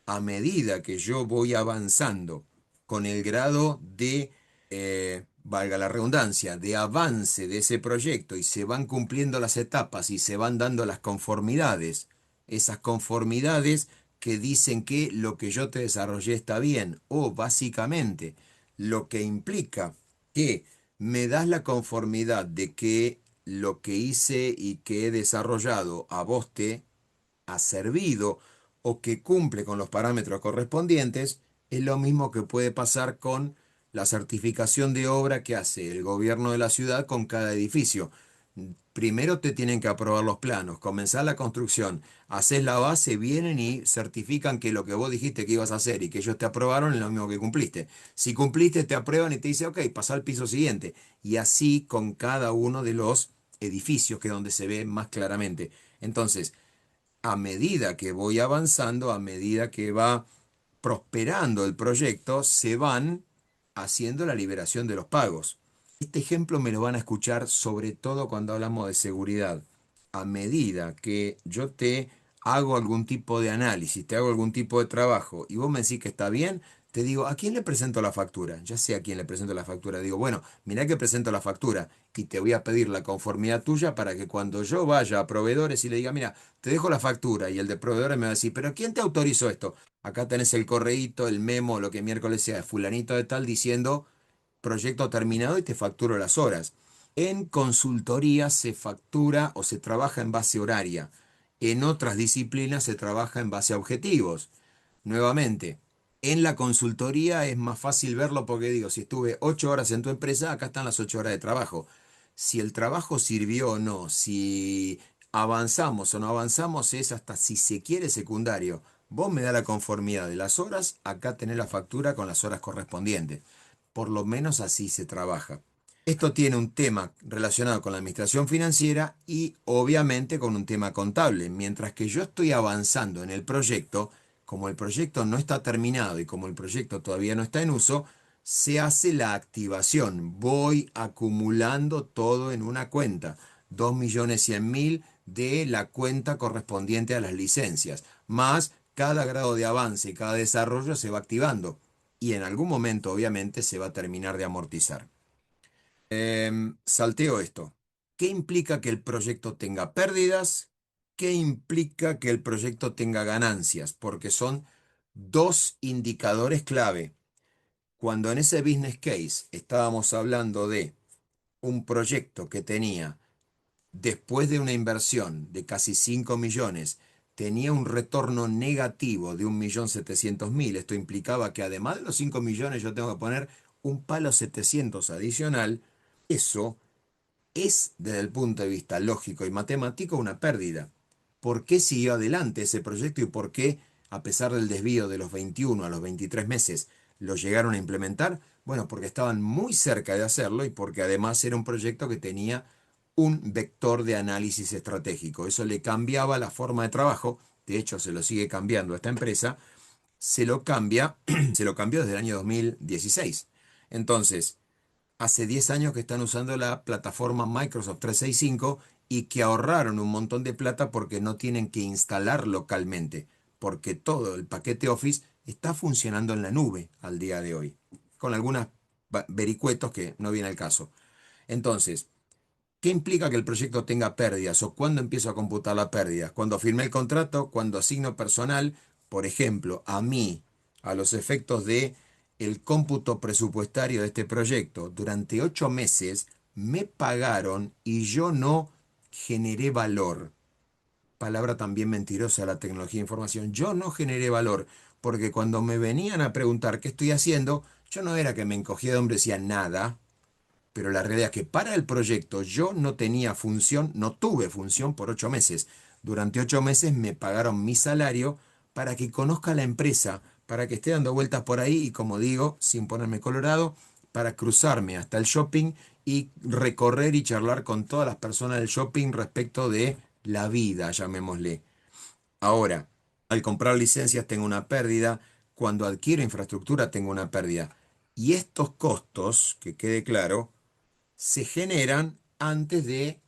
A medida que yo voy avanzando con el grado de, valga la redundancia, de avance de ese proyecto y se van cumpliendo las etapas y se van dando las conformidades, esas conformidades que dicen que lo que yo te desarrollé está bien, o básicamente lo que implica que me das la conformidad de que lo que hice y que he desarrollado a vos te ha servido o que cumple con los parámetros correspondientes, es lo mismo que puede pasar con la certificación de obra que hace el gobierno de la ciudad con cada edificio. Primero te tienen que aprobar los planos, comenzar la construcción, haces la base, vienen y certifican que lo que vos dijiste que ibas a hacer y que ellos te aprobaron es lo mismo que cumpliste. Si cumpliste, te aprueban y te dicen, ok, pasa al piso siguiente. Y así con cada uno de los edificios, que es donde se ve más claramente. Entonces, a medida que voy avanzando, a medida que va prosperando el proyecto, se van haciendo la liberación de los pagos. Este ejemplo me lo van a escuchar sobre todo cuando hablamos de seguridad. A medida que yo te hago algún tipo de análisis, te hago algún tipo de trabajo y vos me decís que está bien, te digo, ¿a quién le presento la factura? Ya sé a quién le presento la factura. Digo, bueno, mirá que presento la factura y te voy a pedir la conformidad tuya para que cuando yo vaya a proveedores y le diga, mira, te dejo la factura y el de proveedores me va a decir, pero ¿quién te autorizó esto? Acá tenés el correíto, el memo, lo que miércoles sea, fulanito de tal diciendo proyecto terminado y te facturo las horas. En consultoría se factura o se trabaja en base horaria. En otras disciplinas se trabaja en base a objetivos. Nuevamente, en la consultoría es más fácil verlo porque digo, si estuve 8 horas en tu empresa, acá están las 8 horas de trabajo. Si el trabajo sirvió o no, si avanzamos o no avanzamos, es hasta si se quiere secundario. Vos me da la conformidad de las horas, acá tenés la factura con las horas correspondientes. Por lo menos así se trabaja. Esto tiene un tema relacionado con la administración financiera y obviamente con un tema contable. Mientras que yo estoy avanzando en el proyecto, como el proyecto no está terminado y como el proyecto todavía no está en uso, se hace la activación. Voy acumulando todo en una cuenta. 2.100.000 de la cuenta correspondiente a las licencias, más cada grado de avance y cada desarrollo se va activando y en algún momento obviamente se va a terminar de amortizar. Salteo esto. ¿Qué implica que el proyecto tenga pérdidas? ¿Qué implica que el proyecto tenga ganancias? Porque son dos indicadores clave. Cuando en ese business case estábamos hablando de un proyecto que tenía, después de una inversión de casi 5 millones, tenía un retorno negativo de 1.700.000. Esto implicaba que además de los 5 millones yo tengo que poner un palo 700 adicional. Eso es, desde el punto de vista lógico y matemático, una pérdida. ¿Por qué siguió adelante ese proyecto y por qué, a pesar del desvío de los 21 a los 23 meses, lo llegaron a implementar? Bueno, porque estaban muy cerca de hacerlo y porque además era un proyecto que tenía un vector de análisis estratégico. Eso le cambiaba la forma de trabajo, de hecho se lo sigue cambiando a esta empresa, se lo cambia, se lo cambió desde el año 2016. Entonces, hace 10 años que están usando la plataforma Microsoft 365 y que ahorraron un montón de plata porque no tienen que instalar localmente, porque todo el paquete Office está funcionando en la nube al día de hoy, con algunos vericuetos que no viene al caso. Entonces, ¿qué implica que el proyecto tenga pérdidas o cuándo empiezo a computar la pérdida? Cuando firmé el contrato, cuando asigno personal, por ejemplo, a mí, a los efectos de el cómputo presupuestario de este proyecto, durante 8 meses me pagaron y yo no generé valor. Palabra también mentirosa la tecnología de información. Yo no generé valor porque cuando me venían a preguntar qué estoy haciendo, yo no era que me encogía de hombro y decía nada, pero la realidad es que para el proyecto yo no tenía función, no tuve función por 8 meses. Durante 8 meses me pagaron mi salario para que conozca la empresa, para que esté dando vueltas por ahí y como digo, sin ponerme colorado, para cruzarme hasta el shopping y recorrer y charlar con todas las personas del shopping respecto de la vida, llamémosle. Ahora, al comprar licencias tengo una pérdida, cuando adquiero infraestructura tengo una pérdida. Y estos costos, que quede claro, se generan antes de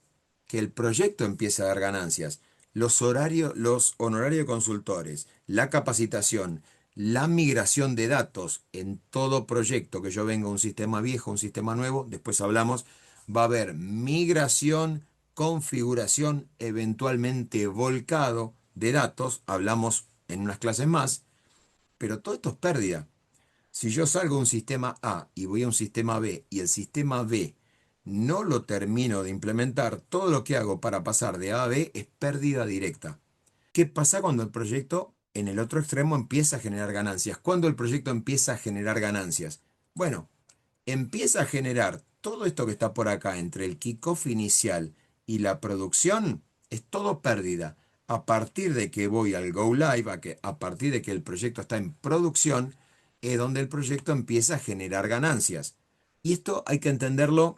que el proyecto empiece a dar ganancias. Los horarios, los honorarios de consultores, la capacitación, la migración de datos en todo proyecto que yo venga a un sistema viejo, un sistema nuevo, después hablamos, va a haber migración, configuración, eventualmente volcado de datos, hablamos en unas clases más, pero todo esto es pérdida. Si yo salgo de un sistema A y voy a un sistema B y el sistema B no lo termino de implementar, todo lo que hago para pasar de A a B es pérdida directa. ¿Qué pasa cuando el proyecto en el otro extremo empieza a generar ganancias? ¿Cuándo el proyecto empieza a generar ganancias? Bueno, empieza a generar todo esto que está por acá entre el kickoff inicial y la producción, es todo pérdida. A partir de que voy al go live, a partir de que el proyecto está en producción, es donde el proyecto empieza a generar ganancias. Y esto hay que entenderlo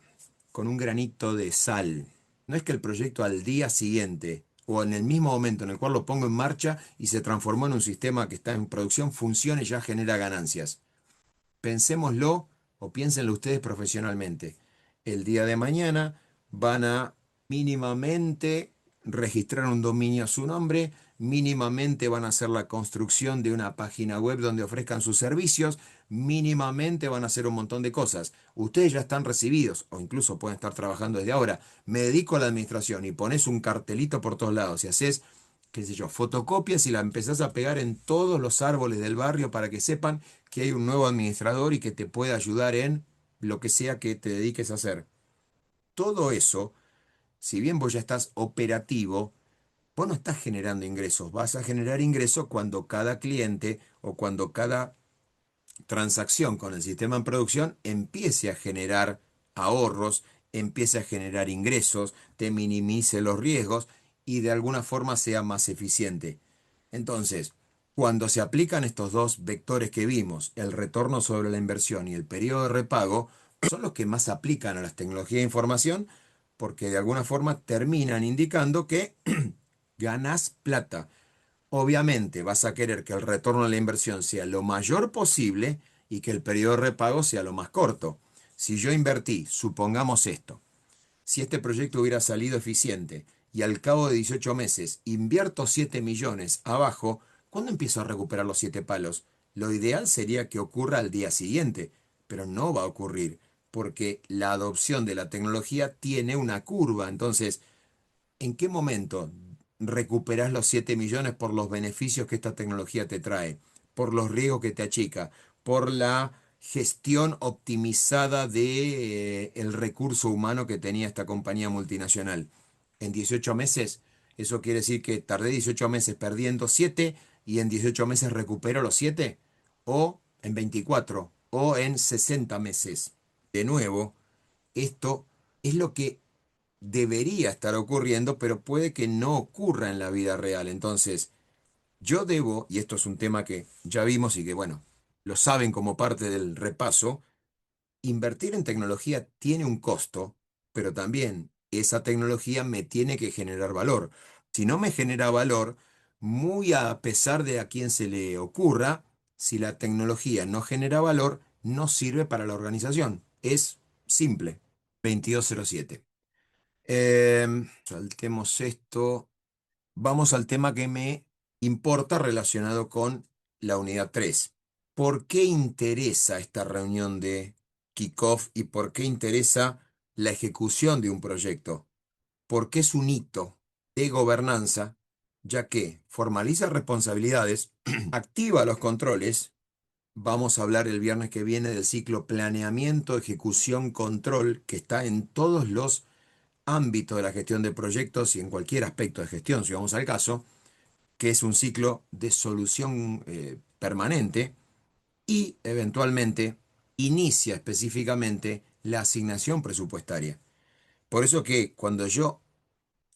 con un granito de sal. No es que el proyecto al día siguiente o en el mismo momento en el cual lo pongo en marcha y se transformó en un sistema que está en producción, funcione y ya genera ganancias. Pensémoslo o piénsenlo ustedes profesionalmente. El día de mañana van a mínimamente registrar un dominio a su nombre, mínimamente van a hacer la construcción de una página web donde ofrezcan sus servicios, mínimamente van a hacer un montón de cosas. Ustedes ya están recibidos o incluso pueden estar trabajando desde ahora. Me dedico a la administración y pones un cartelito por todos lados y haces, qué sé yo, fotocopias y la empezás a pegar en todos los árboles del barrio para que sepan que hay un nuevo administrador y que te puede ayudar en lo que sea que te dediques a hacer. Todo eso, si bien vos ya estás operativo, vos no estás generando ingresos. Vas a generar ingresos cuando cada cliente o cuando cada transacción con el sistema en producción empiece a generar ahorros, empiece a generar ingresos, te minimice los riesgos y de alguna forma sea más eficiente. Entonces, cuando se aplican estos dos vectores que vimos, el retorno sobre la inversión y el periodo de repago, son los que más se aplican a las tecnologías de información porque de alguna forma terminan indicando que ganas plata. Obviamente vas a querer que el retorno de la inversión sea lo mayor posible y que el periodo de repago sea lo más corto. Si yo invertí, supongamos esto, si este proyecto hubiera salido eficiente y al cabo de 18 meses invierto 7 millones abajo, ¿cuándo empiezo a recuperar los 7 palos? Lo ideal sería que ocurra al día siguiente, pero no va a ocurrir porque la adopción de la tecnología tiene una curva. Entonces, ¿en qué momento recuperás los 7 millones por los beneficios que esta tecnología te trae, por los riesgos que te achica, por la gestión optimizada de, el recurso humano que tenía esta compañía multinacional? En 18 meses, eso quiere decir que tardé 18 meses perdiendo 7 y en 18 meses recupero los 7, o en 24, o en 60 meses. De nuevo, esto es lo que debería estar ocurriendo, pero puede que no ocurra en la vida real. Entonces, yo debo, y esto es un tema que ya vimos y que, bueno, lo saben como parte del repaso, invertir en tecnología tiene un costo, pero también esa tecnología me tiene que generar valor. Si no me genera valor, muy a pesar de a quién se le ocurra, si la tecnología no genera valor, no sirve para la organización. Es simple. 2207. Saltemos esto. Vamos al tema que me importa relacionado con la unidad 3. ¿Por qué interesa esta reunión de kickoff y por qué interesa la ejecución de un proyecto? Porque es un hito de gobernanza, ya que formaliza responsabilidades, activa los controles. Vamos a hablar el viernes que viene del ciclo planeamiento, ejecución, control, que está en todos los ámbito de la gestión de proyectos y en cualquier aspecto de gestión, si vamos al caso, que es un ciclo de solución permanente y eventualmente inicia específicamente la asignación presupuestaria. Por eso que cuando yo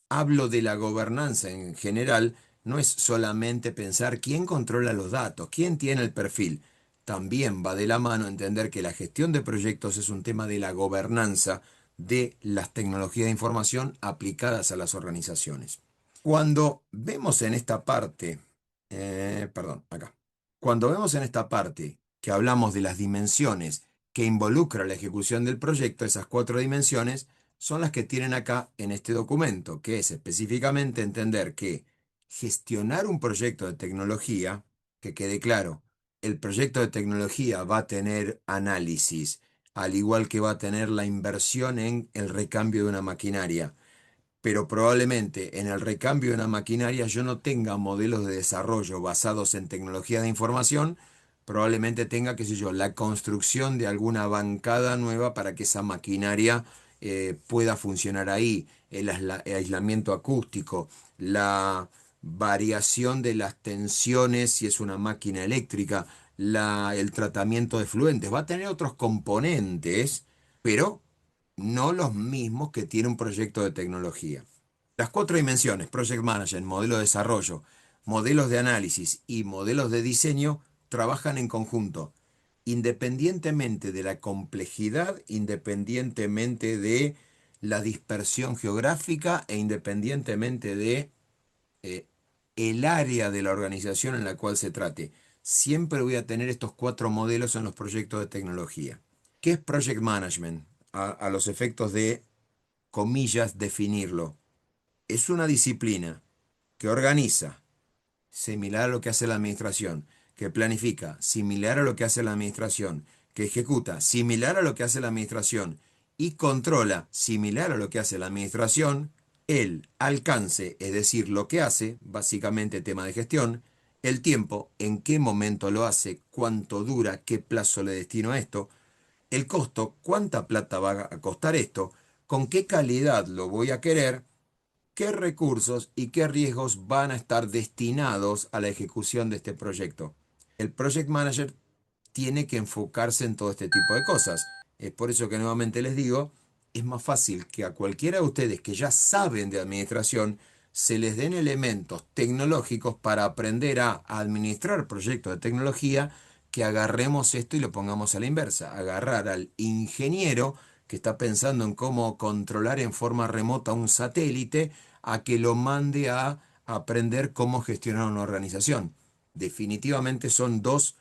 hablo de la gobernanza en general, no es solamente pensar quién controla los datos, quién tiene el perfil. También va de la mano entender que la gestión de proyectos es un tema de la gobernanza de las tecnologías de información aplicadas a las organizaciones. Cuando vemos en esta parte, perdón, acá. Cuando vemos en esta parte que hablamos de las dimensiones que involucra la ejecución del proyecto, esas 4 dimensiones son las que tienen acá en este documento, que es específicamente entender que gestionar un proyecto de tecnología, que quede claro, el proyecto de tecnología va a tener análisis, al igual que va a tener la inversión en el recambio de una maquinaria, pero probablemente en el recambio de una maquinaria yo no tenga modelos de desarrollo basados en tecnología de información, probablemente tenga, qué sé yo, la construcción de alguna bancada nueva para que esa maquinaria pueda funcionar ahí, el aislamiento acústico, la variación de las tensiones si es una máquina eléctrica, el tratamiento de fluentes, va a tener otros componentes, pero no los mismos que tiene un proyecto de tecnología. Las cuatro dimensiones, Project Management, modelo de desarrollo, modelos de análisis y modelos de diseño, trabajan en conjunto, independientemente de la complejidad, independientemente de la dispersión geográfica e independientemente de eh, el área de la organización en la cual se trate. Siempre voy a tener estos cuatro modelos en los proyectos de tecnología. ¿Qué es Project Management? A los efectos de, comillas, definirlo. Es una disciplina que organiza, similar a lo que hace la administración, que planifica, similar a lo que hace la administración, que ejecuta, similar a lo que hace la administración, y controla, similar a lo que hace la administración, el alcance, es decir, lo que hace, básicamente tema de gestión, el tiempo, en qué momento lo hace, cuánto dura, qué plazo le destino a esto, el costo, cuánta plata va a costar esto, con qué calidad lo voy a querer, qué recursos y qué riesgos van a estar destinados a la ejecución de este proyecto. El project manager tiene que enfocarse en todo este tipo de cosas. Es por eso que nuevamente les digo, es más fácil que a cualquiera de ustedes que ya saben de administración se les den elementos tecnológicos para aprender a administrar proyectos de tecnología, que agarremos esto y lo pongamos a la inversa. Agarrar al ingeniero que está pensando en cómo controlar en forma remota un satélite, a que lo mande a aprender cómo gestionar una organización. Definitivamente son dos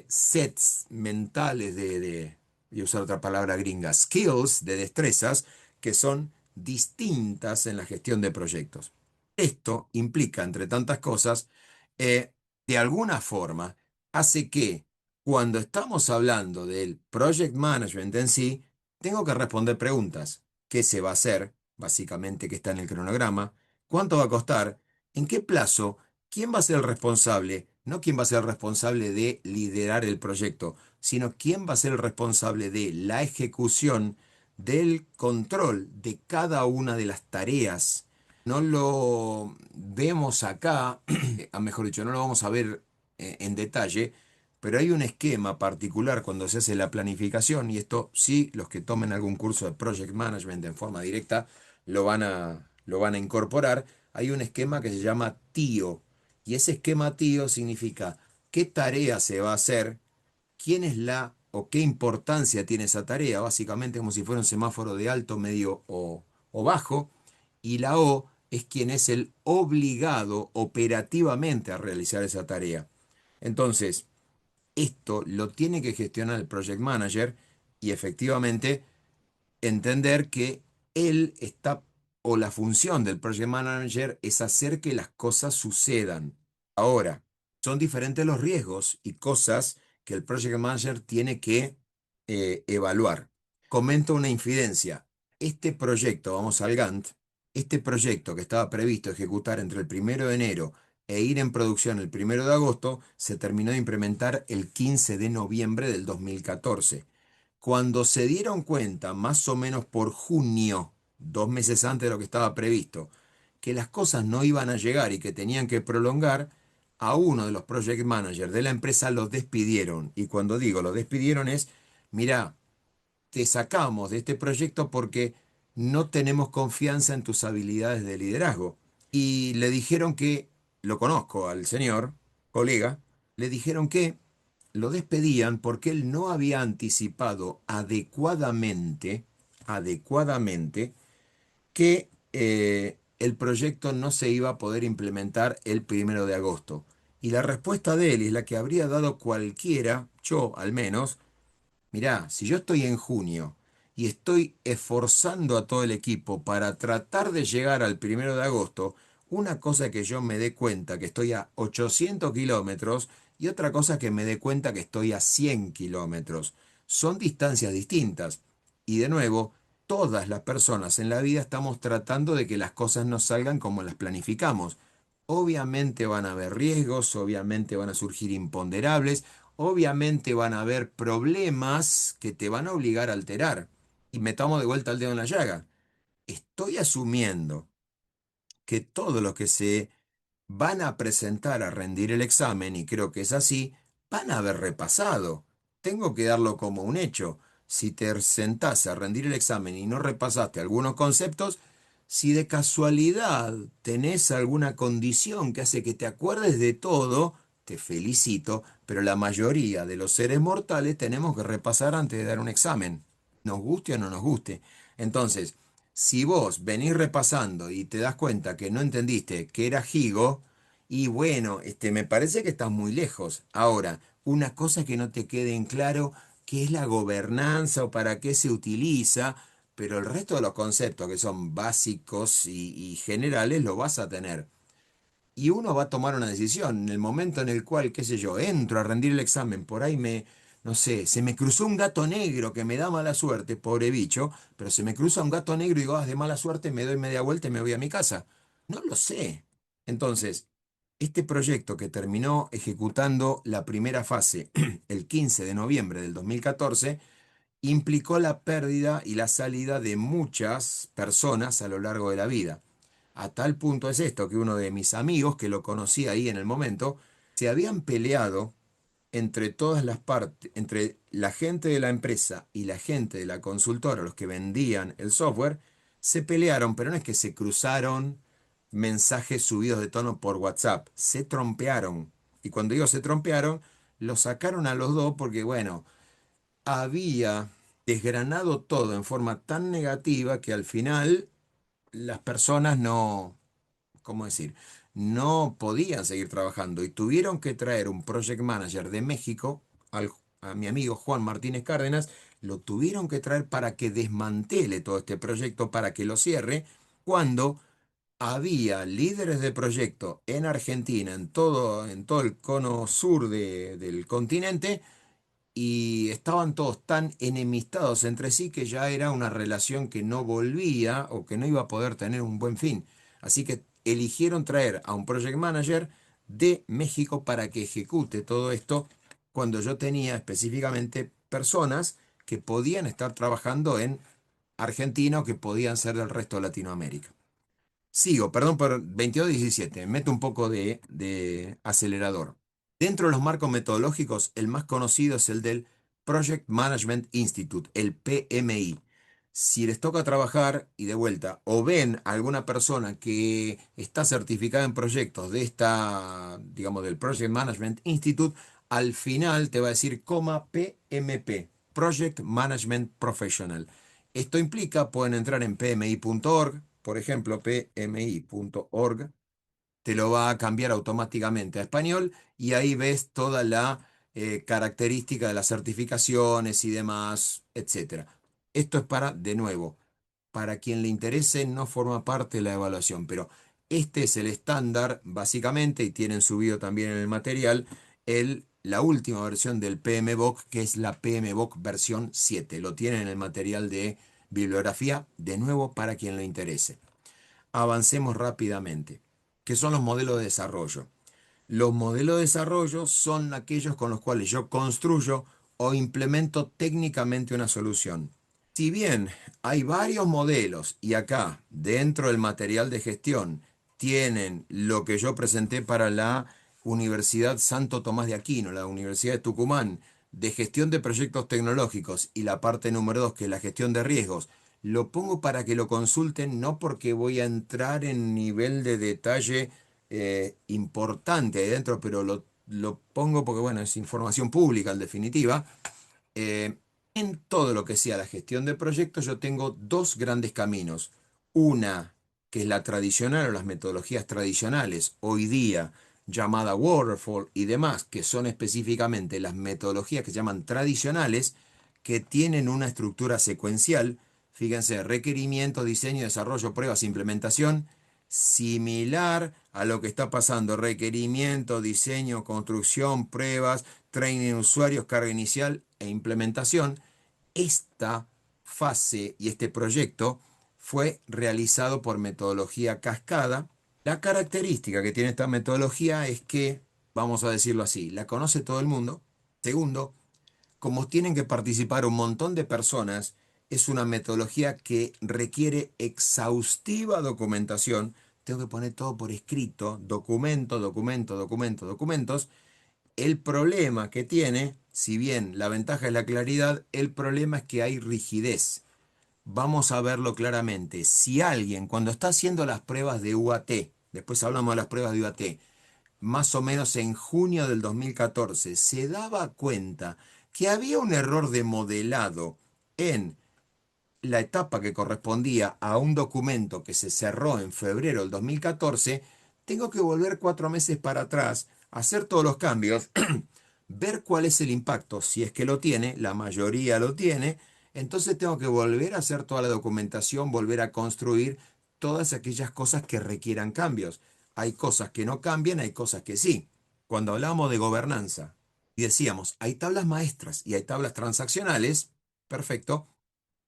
sets mentales voy a usar otra palabra gringa, skills, de destrezas, que son distintas en la gestión de proyectos. Esto implica, entre tantas cosas, de alguna forma, hace que cuando estamos hablando del project management en sí, tengo que responder preguntas. ¿Qué se va a hacer? Básicamente, que está en el cronograma. ¿Cuánto va a costar? ¿En qué plazo? ¿Quién va a ser el responsable? No quién va a ser el responsable de liderar el proyecto, sino quién va a ser el responsable de la ejecución, del control de cada una de las tareas. No lo vemos acá, mejor dicho, no lo vamos a ver en detalle, pero hay un esquema particular cuando se hace la planificación, y esto sí, los que tomen algún curso de Project Management en forma directa lo van a incorporar. Hay un esquema que se llama TIO, y ese esquema TIO significa qué tarea se va a hacer, quién es la o qué importancia tiene esa tarea, básicamente como si fuera un semáforo de alto, medio o bajo, y la O es quien es el obligado operativamente a realizar esa tarea. Entonces, esto lo tiene que gestionar el project manager y efectivamente entender que él está, o la función del project manager es hacer que las cosas sucedan. Ahora, son diferentes los riesgos y cosas que el project manager tiene que evaluar. Comento una infidencia. Este proyecto, vamos al Gantt, este proyecto que estaba previsto ejecutar entre el 1 de enero e ir en producción el 1 de agosto, se terminó de implementar el 15 de noviembre del 2014. Cuando se dieron cuenta, más o menos por junio, 2 meses antes de lo que estaba previsto, que las cosas no iban a llegar y que tenían que prolongar, a uno de los project managers de la empresa los despidieron. Y cuando digo los despidieron es, mira, te sacamos de este proyecto porque no tenemos confianza en tus habilidades de liderazgo. Y le dijeron que, lo conozco al señor, colega, le dijeron que lo despedían porque él no había anticipado adecuadamente que el proyecto no se iba a poder implementar el 1 de agosto. Y la respuesta de él es la que habría dado cualquiera, yo al menos. Mirá, si yo estoy en junio y estoy esforzando a todo el equipo para tratar de llegar al 1 de agosto, una cosa que yo me dé cuenta que estoy a 800 kilómetros y otra cosa que me dé cuenta que estoy a 100 kilómetros. Son distancias distintas. Y de nuevo, todas las personas en la vida estamos tratando de que las cosas no salgan como las planificamos. Obviamente van a haber riesgos, obviamente van a surgir imponderables, obviamente van a haber problemas que te van a obligar a alterar. Y metamos de vuelta el dedo en la llaga. Estoy asumiendo que todos los que se van a presentar a rendir el examen, y creo que es así, van a haber repasado. Tengo que darlo como un hecho. Si te sentás a rendir el examen y no repasaste algunos conceptos, si de casualidad tenés alguna condición que hace que te acuerdes de todo, te felicito, pero la mayoría de los seres mortales tenemos que repasar antes de dar un examen, nos guste o no nos guste. Entonces, si vos venís repasando y te das cuenta que no entendiste que era Higo, y bueno, me parece que estás muy lejos. Ahora, una cosa que no te quede en claro qué es la gobernanza o para qué se utiliza, pero el resto de los conceptos que son básicos y generales lo vas a tener. Y uno va a tomar una decisión en el momento en el cual, qué sé yo, entro a rendir el examen, por ahí no sé, se me cruzó un gato negro que me da mala suerte, pobre bicho, pero se me cruza un gato negro y digo, ah, de mala suerte, me doy media vuelta y me voy a mi casa. No lo sé. Entonces, este proyecto que terminó ejecutando la primera fase el 15 de noviembre del 2014, implicó la pérdida y la salida de muchas personas a lo largo de la vida. A tal punto es esto que uno de mis amigos, que lo conocí ahí en el momento, se habían peleado entre todas las partes, entre la gente de la empresa y la gente de la consultora, los que vendían el software, se pelearon, pero no es que se cruzaron mensajes subidos de tono por WhatsApp, se trompearon. Y cuando digo se trompearon, lo sacaron a los dos porque, bueno, había desgranado todo en forma tan negativa que al final las personas no, ¿cómo decir? No podían seguir trabajando y tuvieron que traer un project manager de México, a mi amigo Juan Martínez Cárdenas, lo tuvieron que traer para que desmantele todo este proyecto, para que lo cierre, cuando había líderes de proyecto en Argentina, en todo el cono sur del continente, y estaban todos tan enemistados entre sí que ya era una relación que no volvía o que no iba a poder tener un buen fin. Así que eligieron traer a un project manager de México para que ejecute todo esto cuando yo tenía específicamente personas que podían estar trabajando en Argentina o que podían ser del resto de Latinoamérica. Sigo, perdón por 22-17, meto un poco de acelerador. Dentro de los marcos metodológicos, el más conocido es el del Project Management Institute, el PMI. Si les toca trabajar y de vuelta, o ven a alguna persona que está certificada en proyectos de esta, digamos, del Project Management Institute, al final te va a decir coma PMP, Project Management Professional. Esto implica, pueden entrar en pmi.org, por ejemplo, pmi.org, te lo va a cambiar automáticamente a español y ahí ves toda la característica de las certificaciones y demás, etcétera. Esto es para, de nuevo, para quien le interese, no forma parte de la evaluación, pero este es el estándar, básicamente, y tienen subido también en el material la última versión del PMBOK, que es la PMBOK versión 7. Lo tienen en el material de bibliografía, de nuevo, para quien le interese. Avancemos rápidamente. ¿Qué son los modelos de desarrollo? Los modelos de desarrollo son aquellos con los cuales yo construyo o implemento técnicamente una solución. Si bien hay varios modelos y acá dentro del material de gestión tienen lo que yo presenté para la Universidad Santo Tomás de Aquino, la Universidad de Tucumán, de gestión de proyectos tecnológicos y la parte número 2 que es la gestión de riesgos, lo pongo para que lo consulten, no porque voy a entrar en nivel de detalle importante ahí dentro, pero lo pongo porque, bueno, es información pública en definitiva. Eh, en todo lo que sea la gestión de proyectos, yo tengo dos grandes caminos. Una, que es la tradicional o las metodologías tradicionales, hoy día llamada Waterfall y demás, que son específicamente las metodologías que se llaman tradicionales, que tienen una estructura secuencial. Fíjense, requerimiento, diseño, desarrollo, pruebas, implementación, similar a lo que está pasando. Requerimiento, diseño, construcción, pruebas, training de usuarios, carga inicial e implementación. Esta fase y este proyecto fue realizado por metodología cascada. La característica que tiene esta metodología es que, vamos a decirlo así, la conoce todo el mundo. Segundo, como tienen que participar un montón de personas, es una metodología que requiere exhaustiva documentación. Tengo que poner todo por escrito, documento, documento, documento, documentos. El problema que tiene, si bien la ventaja es la claridad, el problema es que hay rigidez. Vamos a verlo claramente. Si alguien, cuando está haciendo las pruebas de UAT, después hablamos de las pruebas de UAT, más o menos en junio del 2014, se daba cuenta que había un error de modelado en la etapa que correspondía a un documento que se cerró en febrero del 2014, tengo que volver 4 meses para atrás, hacer todos los cambios, ver cuál es el impacto, si es que lo tiene, la mayoría lo tiene, entonces tengo que volver a hacer toda la documentación, volver a construir todas aquellas cosas que requieran cambios. Hay cosas que no cambian, hay cosas que sí. Cuando hablamos de gobernanza y decíamos, hay tablas maestras y hay tablas transaccionales, perfecto,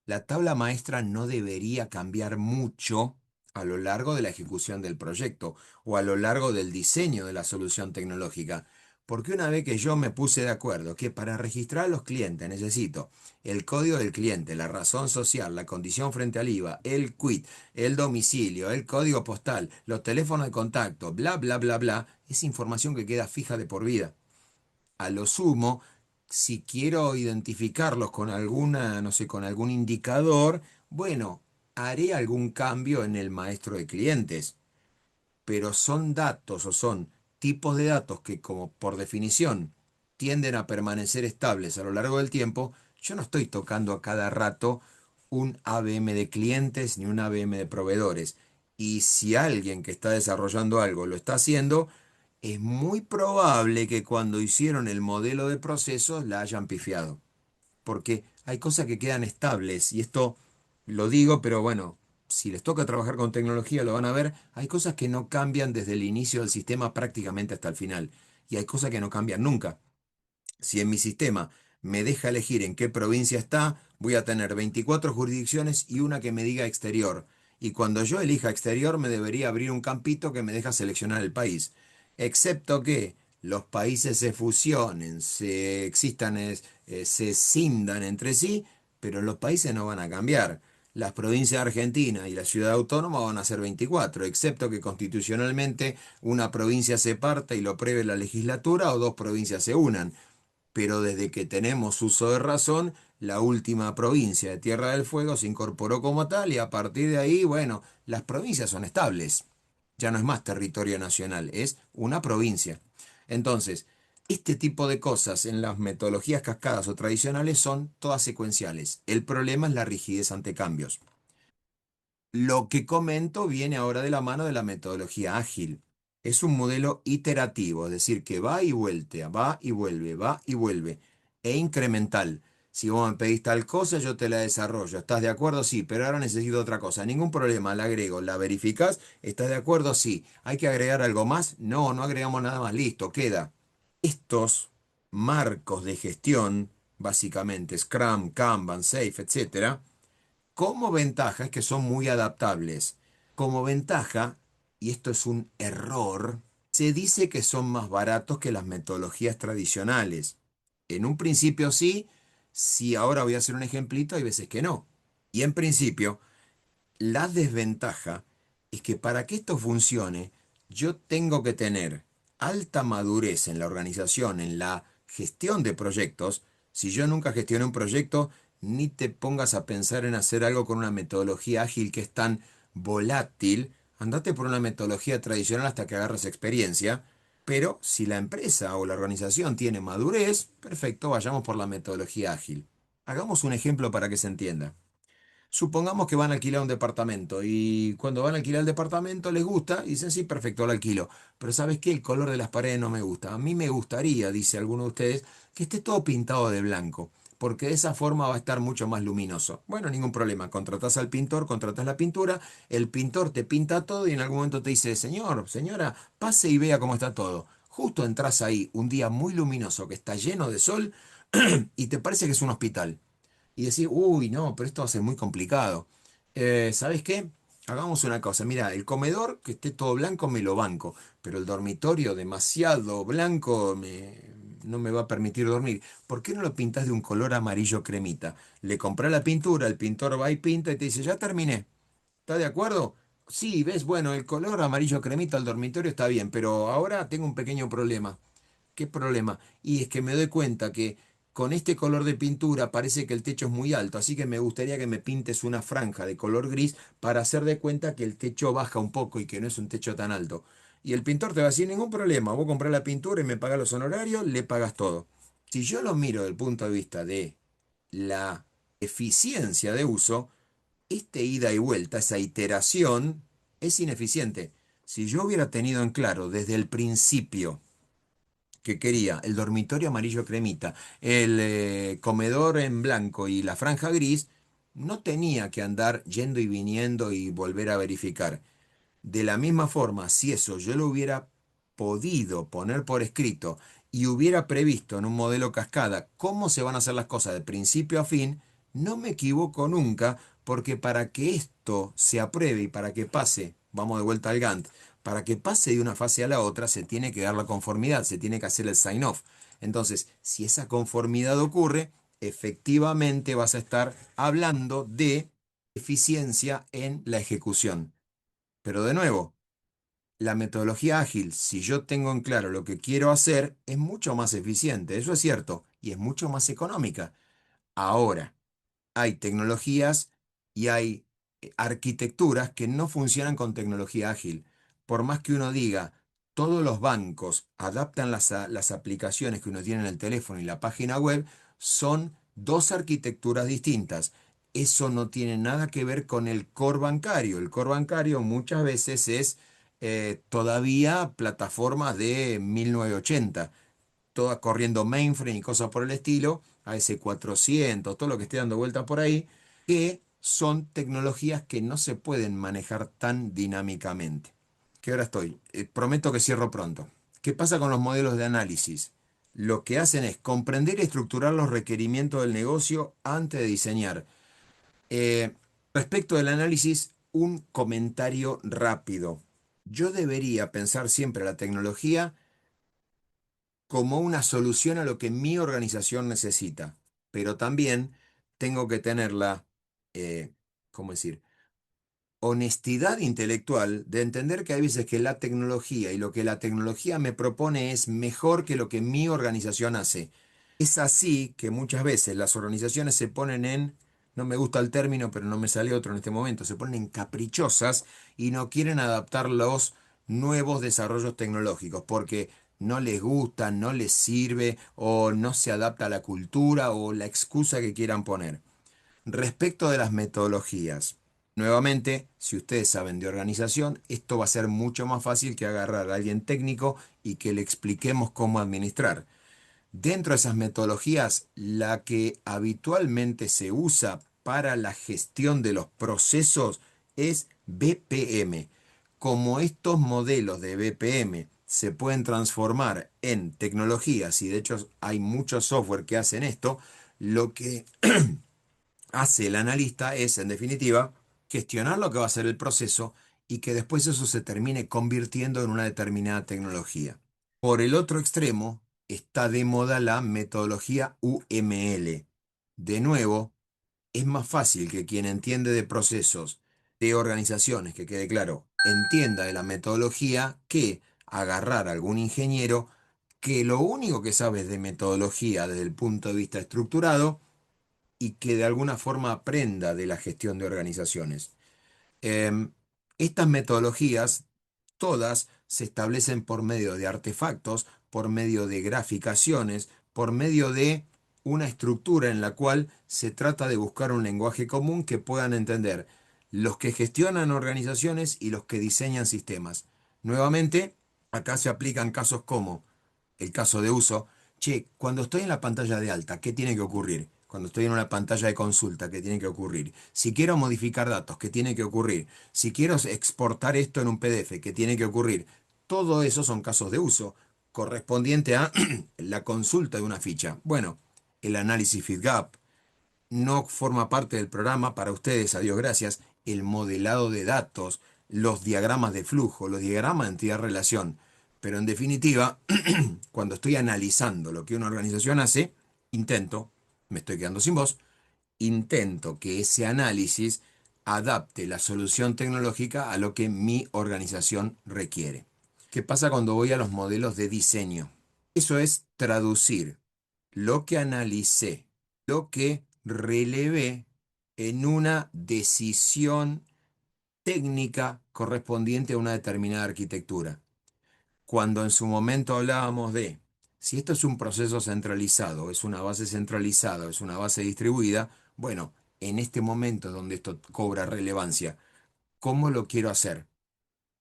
la tabla maestra no debería cambiar mucho a lo largo de la ejecución del proyecto o a lo largo del diseño de la solución tecnológica. Porque una vez que yo me puse de acuerdo que para registrar a los clientes necesito el código del cliente, la razón social, la condición frente al IVA, el quit, el domicilio, el código postal, los teléfonos de contacto, bla, bla, bla, bla, es información que queda fija de por vida. A lo sumo, si quiero identificarlos con alguna, no sé, con algún indicador, bueno, haré algún cambio en el maestro de clientes, pero son datos o son tipos de datos que como por definición tienden a permanecer estables a lo largo del tiempo. Yo no estoy tocando a cada rato un ABM de clientes ni un ABM de proveedores. Y si alguien que está desarrollando algo lo está haciendo, es muy probable que cuando hicieron el modelo de procesos la hayan pifiado, porque hay cosas que quedan estables, y esto lo digo, pero bueno, si les toca trabajar con tecnología lo van a ver, hay cosas que no cambian desde el inicio del sistema prácticamente hasta el final, y hay cosas que no cambian nunca. Si en mi sistema me deja elegir en qué provincia está, voy a tener 24 jurisdicciones y una que me diga exterior. Y cuando yo elija exterior, me debería abrir un campito que me deja seleccionar el país. Excepto que los países se fusionen, se cindan entre sí, pero los países no van a cambiar. Las provincias de Argentina y la ciudad autónoma van a ser 24, excepto que constitucionalmente una provincia se parta y lo apruebe la legislatura o dos provincias se unan, pero desde que tenemos uso de razón, la última provincia de Tierra del Fuego se incorporó como tal y a partir de ahí, bueno, las provincias son estables. Ya no es más territorio nacional, es una provincia. Entonces, este tipo de cosas en las metodologías cascadas o tradicionales son todas secuenciales. El problema es la rigidez ante cambios. Lo que comento viene ahora de la mano de la metodología ágil. Es un modelo iterativo, es decir, que va y vuelve, va y vuelve, e incremental. Si vos me pedís tal cosa, yo te la desarrollo. ¿Estás de acuerdo? Sí, pero ahora necesito otra cosa. Ningún problema, la agrego, la verificás. ¿Estás de acuerdo? Sí. ¿Hay que agregar algo más? No, no agregamos nada más. Listo, queda. Estos marcos de gestión, básicamente Scrum, Kanban, Safe, etcétera, como ventaja es que son muy adaptables. Como ventaja, y esto es un error, se dice que son más baratos que las metodologías tradicionales. En un principio sí, si ahora voy a hacer un ejemplito, hay veces que no. Y en principio, la desventaja es que para que esto funcione, yo tengo que tener alta madurez en la organización, en la gestión de proyectos. Si yo nunca gestioné un proyecto, ni te pongas a pensar en hacer algo con una metodología ágil que es tan volátil. Andate por una metodología tradicional hasta que agarres experiencia. Pero si la empresa o la organización tiene madurez, perfecto, vayamos por la metodología ágil. Hagamos un ejemplo para que se entienda. Supongamos que van a alquilar un departamento y cuando van a alquilar el departamento les gusta y dicen, sí, perfecto, lo alquilo. Pero ¿sabes qué? El color de las paredes no me gusta. A mí me gustaría, dice alguno de ustedes, que esté todo pintado de blanco, porque de esa forma va a estar mucho más luminoso. Bueno, ningún problema. Contratás al pintor, contratás la pintura, el pintor te pinta todo y en algún momento te dice, señor, señora, pase y vea cómo está todo. Justo entras ahí un día muy luminoso que está lleno de sol y te parece que es un hospital y decir, uy, no, pero esto va a ser muy complicado. ¿Sabes qué? Hagamos una cosa, mira, el comedor que esté todo blanco me lo banco, pero el dormitorio demasiado blanco no me va a permitir dormir. ¿Por qué no lo pintas de un color amarillo cremita? Le comprás la pintura, el pintor va y pinta y te dice, ya terminé. ¿Estás de acuerdo? Sí, ves, bueno, el color amarillo cremita al dormitorio está bien, pero ahora tengo un pequeño problema. ¿Qué problema? Y es que me doy cuenta que con este color de pintura parece que el techo es muy alto, así que me gustaría que me pintes una franja de color gris para hacer de cuenta que el techo baja un poco y que no es un techo tan alto. Y el pintor te va a decir, ningún problema, vos comprás la pintura y me pagás los honorarios, le pagas todo. Si yo lo miro desde el punto de vista de la eficiencia de uso, este ida y vuelta, esa iteración, es ineficiente. Si yo hubiera tenido en claro desde el principio que quería el dormitorio amarillo cremita, el comedor en blanco y la franja gris, no tenía que andar yendo y viniendo y volver a verificar. De la misma forma, si eso yo lo hubiera podido poner por escrito y hubiera previsto en un modelo cascada cómo se van a hacer las cosas de principio a fin, no me equivoco nunca, porque para que esto se apruebe y para que pase, vamos de vuelta al Gantt, para que pase de una fase a la otra se tiene que dar la conformidad, se tiene que hacer el sign-off. Entonces, si esa conformidad ocurre, efectivamente vas a estar hablando de eficiencia en la ejecución. Pero de nuevo, la metodología ágil, si yo tengo en claro lo que quiero hacer, es mucho más eficiente, eso es cierto, y es mucho más económica. Ahora, hay tecnologías y hay arquitecturas que no funcionan con tecnología ágil. Por más que uno diga, todos los bancos adaptan las aplicaciones que uno tiene en el teléfono y la página web, son dos arquitecturas distintas. Eso no tiene nada que ver con el core bancario. El core bancario muchas veces es todavía plataformas de 1980, todas corriendo mainframe y cosas por el estilo, AS400, todo lo que esté dando vuelta por ahí, que son tecnologías que no se pueden manejar tan dinámicamente. ¿Qué hora estoy? Prometo que cierro pronto. ¿Qué pasa con los modelos de análisis? Lo que hacen es comprender y estructurar los requerimientos del negocio antes de diseñar. Eh, Respecto del análisis, un comentario rápido. Yo debería pensar siempre la tecnología como una solución a lo que mi organización necesita, pero también tengo que tener la, ¿cómo decir? Honestidad intelectual de entender que hay veces que la tecnología y lo que la tecnología me propone es mejor que lo que mi organización hace. Es así que muchas veces las organizaciones se ponen en, no me gusta el término, pero no me sale otro en este momento, se ponen caprichosas y no quieren adaptar los nuevos desarrollos tecnológicos porque no les gusta, no les sirve o no se adapta a la cultura o la excusa que quieran poner. Respecto de las metodologías, nuevamente, si ustedes saben de organización, esto va a ser mucho más fácil que agarrar a alguien técnico y que le expliquemos cómo administrar. Dentro de esas metodologías, la que habitualmente se usa para la gestión de los procesos es BPM. Como estos modelos de BPM se pueden transformar en tecnologías, y de hecho hay mucho software que hacen esto, lo que hace el analista es, en definitiva, gestionar lo que va a ser el proceso y que después eso se termine convirtiendo en una determinada tecnología. Por el otro extremo, está de moda la metodología UML. De nuevo, es más fácil que quien entiende de procesos, de organizaciones, que quede claro, entienda de la metodología que agarrar a algún ingeniero que lo único que sabe es de metodología desde el punto de vista estructurado y que de alguna forma aprenda de la gestión de organizaciones. Em, Estas metodologías, todas se establecen por medio de artefactos, por medio de graficaciones, por medio de una estructura en la cual se trata de buscar un lenguaje común que puedan entender los que gestionan organizaciones y los que diseñan sistemas. Nuevamente, acá se aplican casos como el caso de uso. Che, cuando estoy en la pantalla de alta, ¿qué tiene que ocurrir? Cuando estoy en una pantalla de consulta, ¿qué tiene que ocurrir? Si quiero modificar datos, ¿qué tiene que ocurrir? Si quiero exportar esto en un PDF, ¿qué tiene que ocurrir? Todo eso son casos de uso correspondiente a la consulta de una ficha. Bueno, el análisis FeedGap no forma parte del programa para ustedes, a Dios gracias, el modelado de datos, los diagramas de flujo, los diagramas de entidad-relación. Pero en definitiva, cuando estoy analizando lo que una organización hace, intento, me estoy quedando sin voz, intento que ese análisis adapte la solución tecnológica a lo que mi organización requiere. ¿Qué pasa cuando voy a los modelos de diseño? Eso es traducir lo que analicé, lo que relevé en una decisión técnica correspondiente a una determinada arquitectura. Cuando en su momento hablábamos de si esto es un proceso centralizado, es una base centralizada, es una base distribuida, bueno, en este momento donde esto cobra relevancia, ¿cómo lo quiero hacer?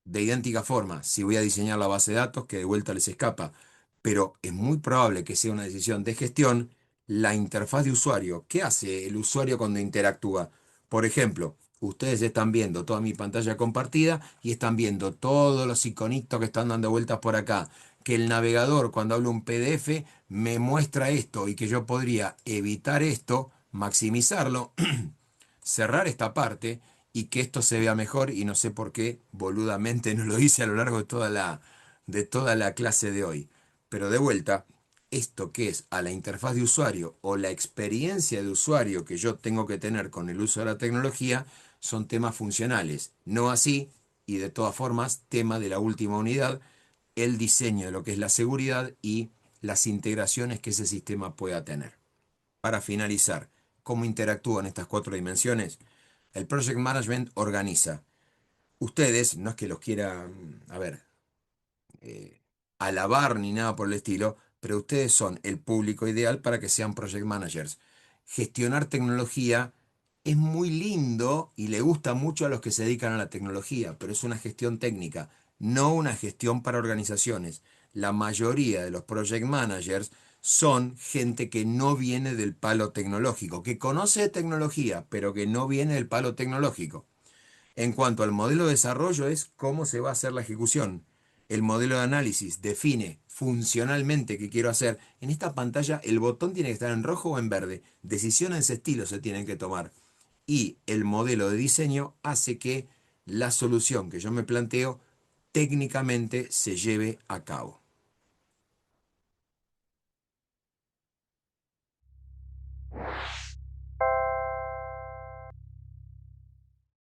De idéntica forma, si voy a diseñar la base de datos, que de vuelta les escapa, pero es muy probable que sea una decisión de gestión, la interfaz de usuario. ¿Qué hace el usuario cuando interactúa? Por ejemplo, ustedes están viendo toda mi pantalla compartida y están viendo todos los iconitos que están dando vueltas por acá. Que el navegador, cuando hablo un PDF, me muestra esto y que yo podría evitar esto, maximizarlo, cerrar esta parte y que esto se vea mejor y no sé por qué boludamente no lo hice a lo largo de toda la clase de hoy. Pero de vuelta, esto que es a la interfaz de usuario o la experiencia de usuario que yo tengo que tener con el uso de la tecnología son temas funcionales. No así, y de todas formas, tema de la última unidad, el diseño de lo que es la seguridad y las integraciones que ese sistema pueda tener. Para finalizar, ¿cómo interactúan estas cuatro dimensiones? El Project Management organiza. Ustedes, no es que los quiera, a ver, eh, alabar ni nada por el estilo, pero ustedes son el público ideal para que sean Project Managers. Gestionar tecnología es muy lindo y le gusta mucho a los que se dedican a la tecnología, pero es una gestión técnica, no una gestión para organizaciones. La mayoría de los Project Managers son gente que no viene del palo tecnológico, que conoce de tecnología, pero que no viene del palo tecnológico. En cuanto al modelo de desarrollo es cómo se va a hacer la ejecución. El modelo de análisis define funcionalmente qué quiero hacer. En esta pantalla el botón tiene que estar en rojo o en verde. Decisiones de ese estilo se tienen que tomar. Y el modelo de diseño hace que la solución que yo me planteo técnicamente se lleve a cabo.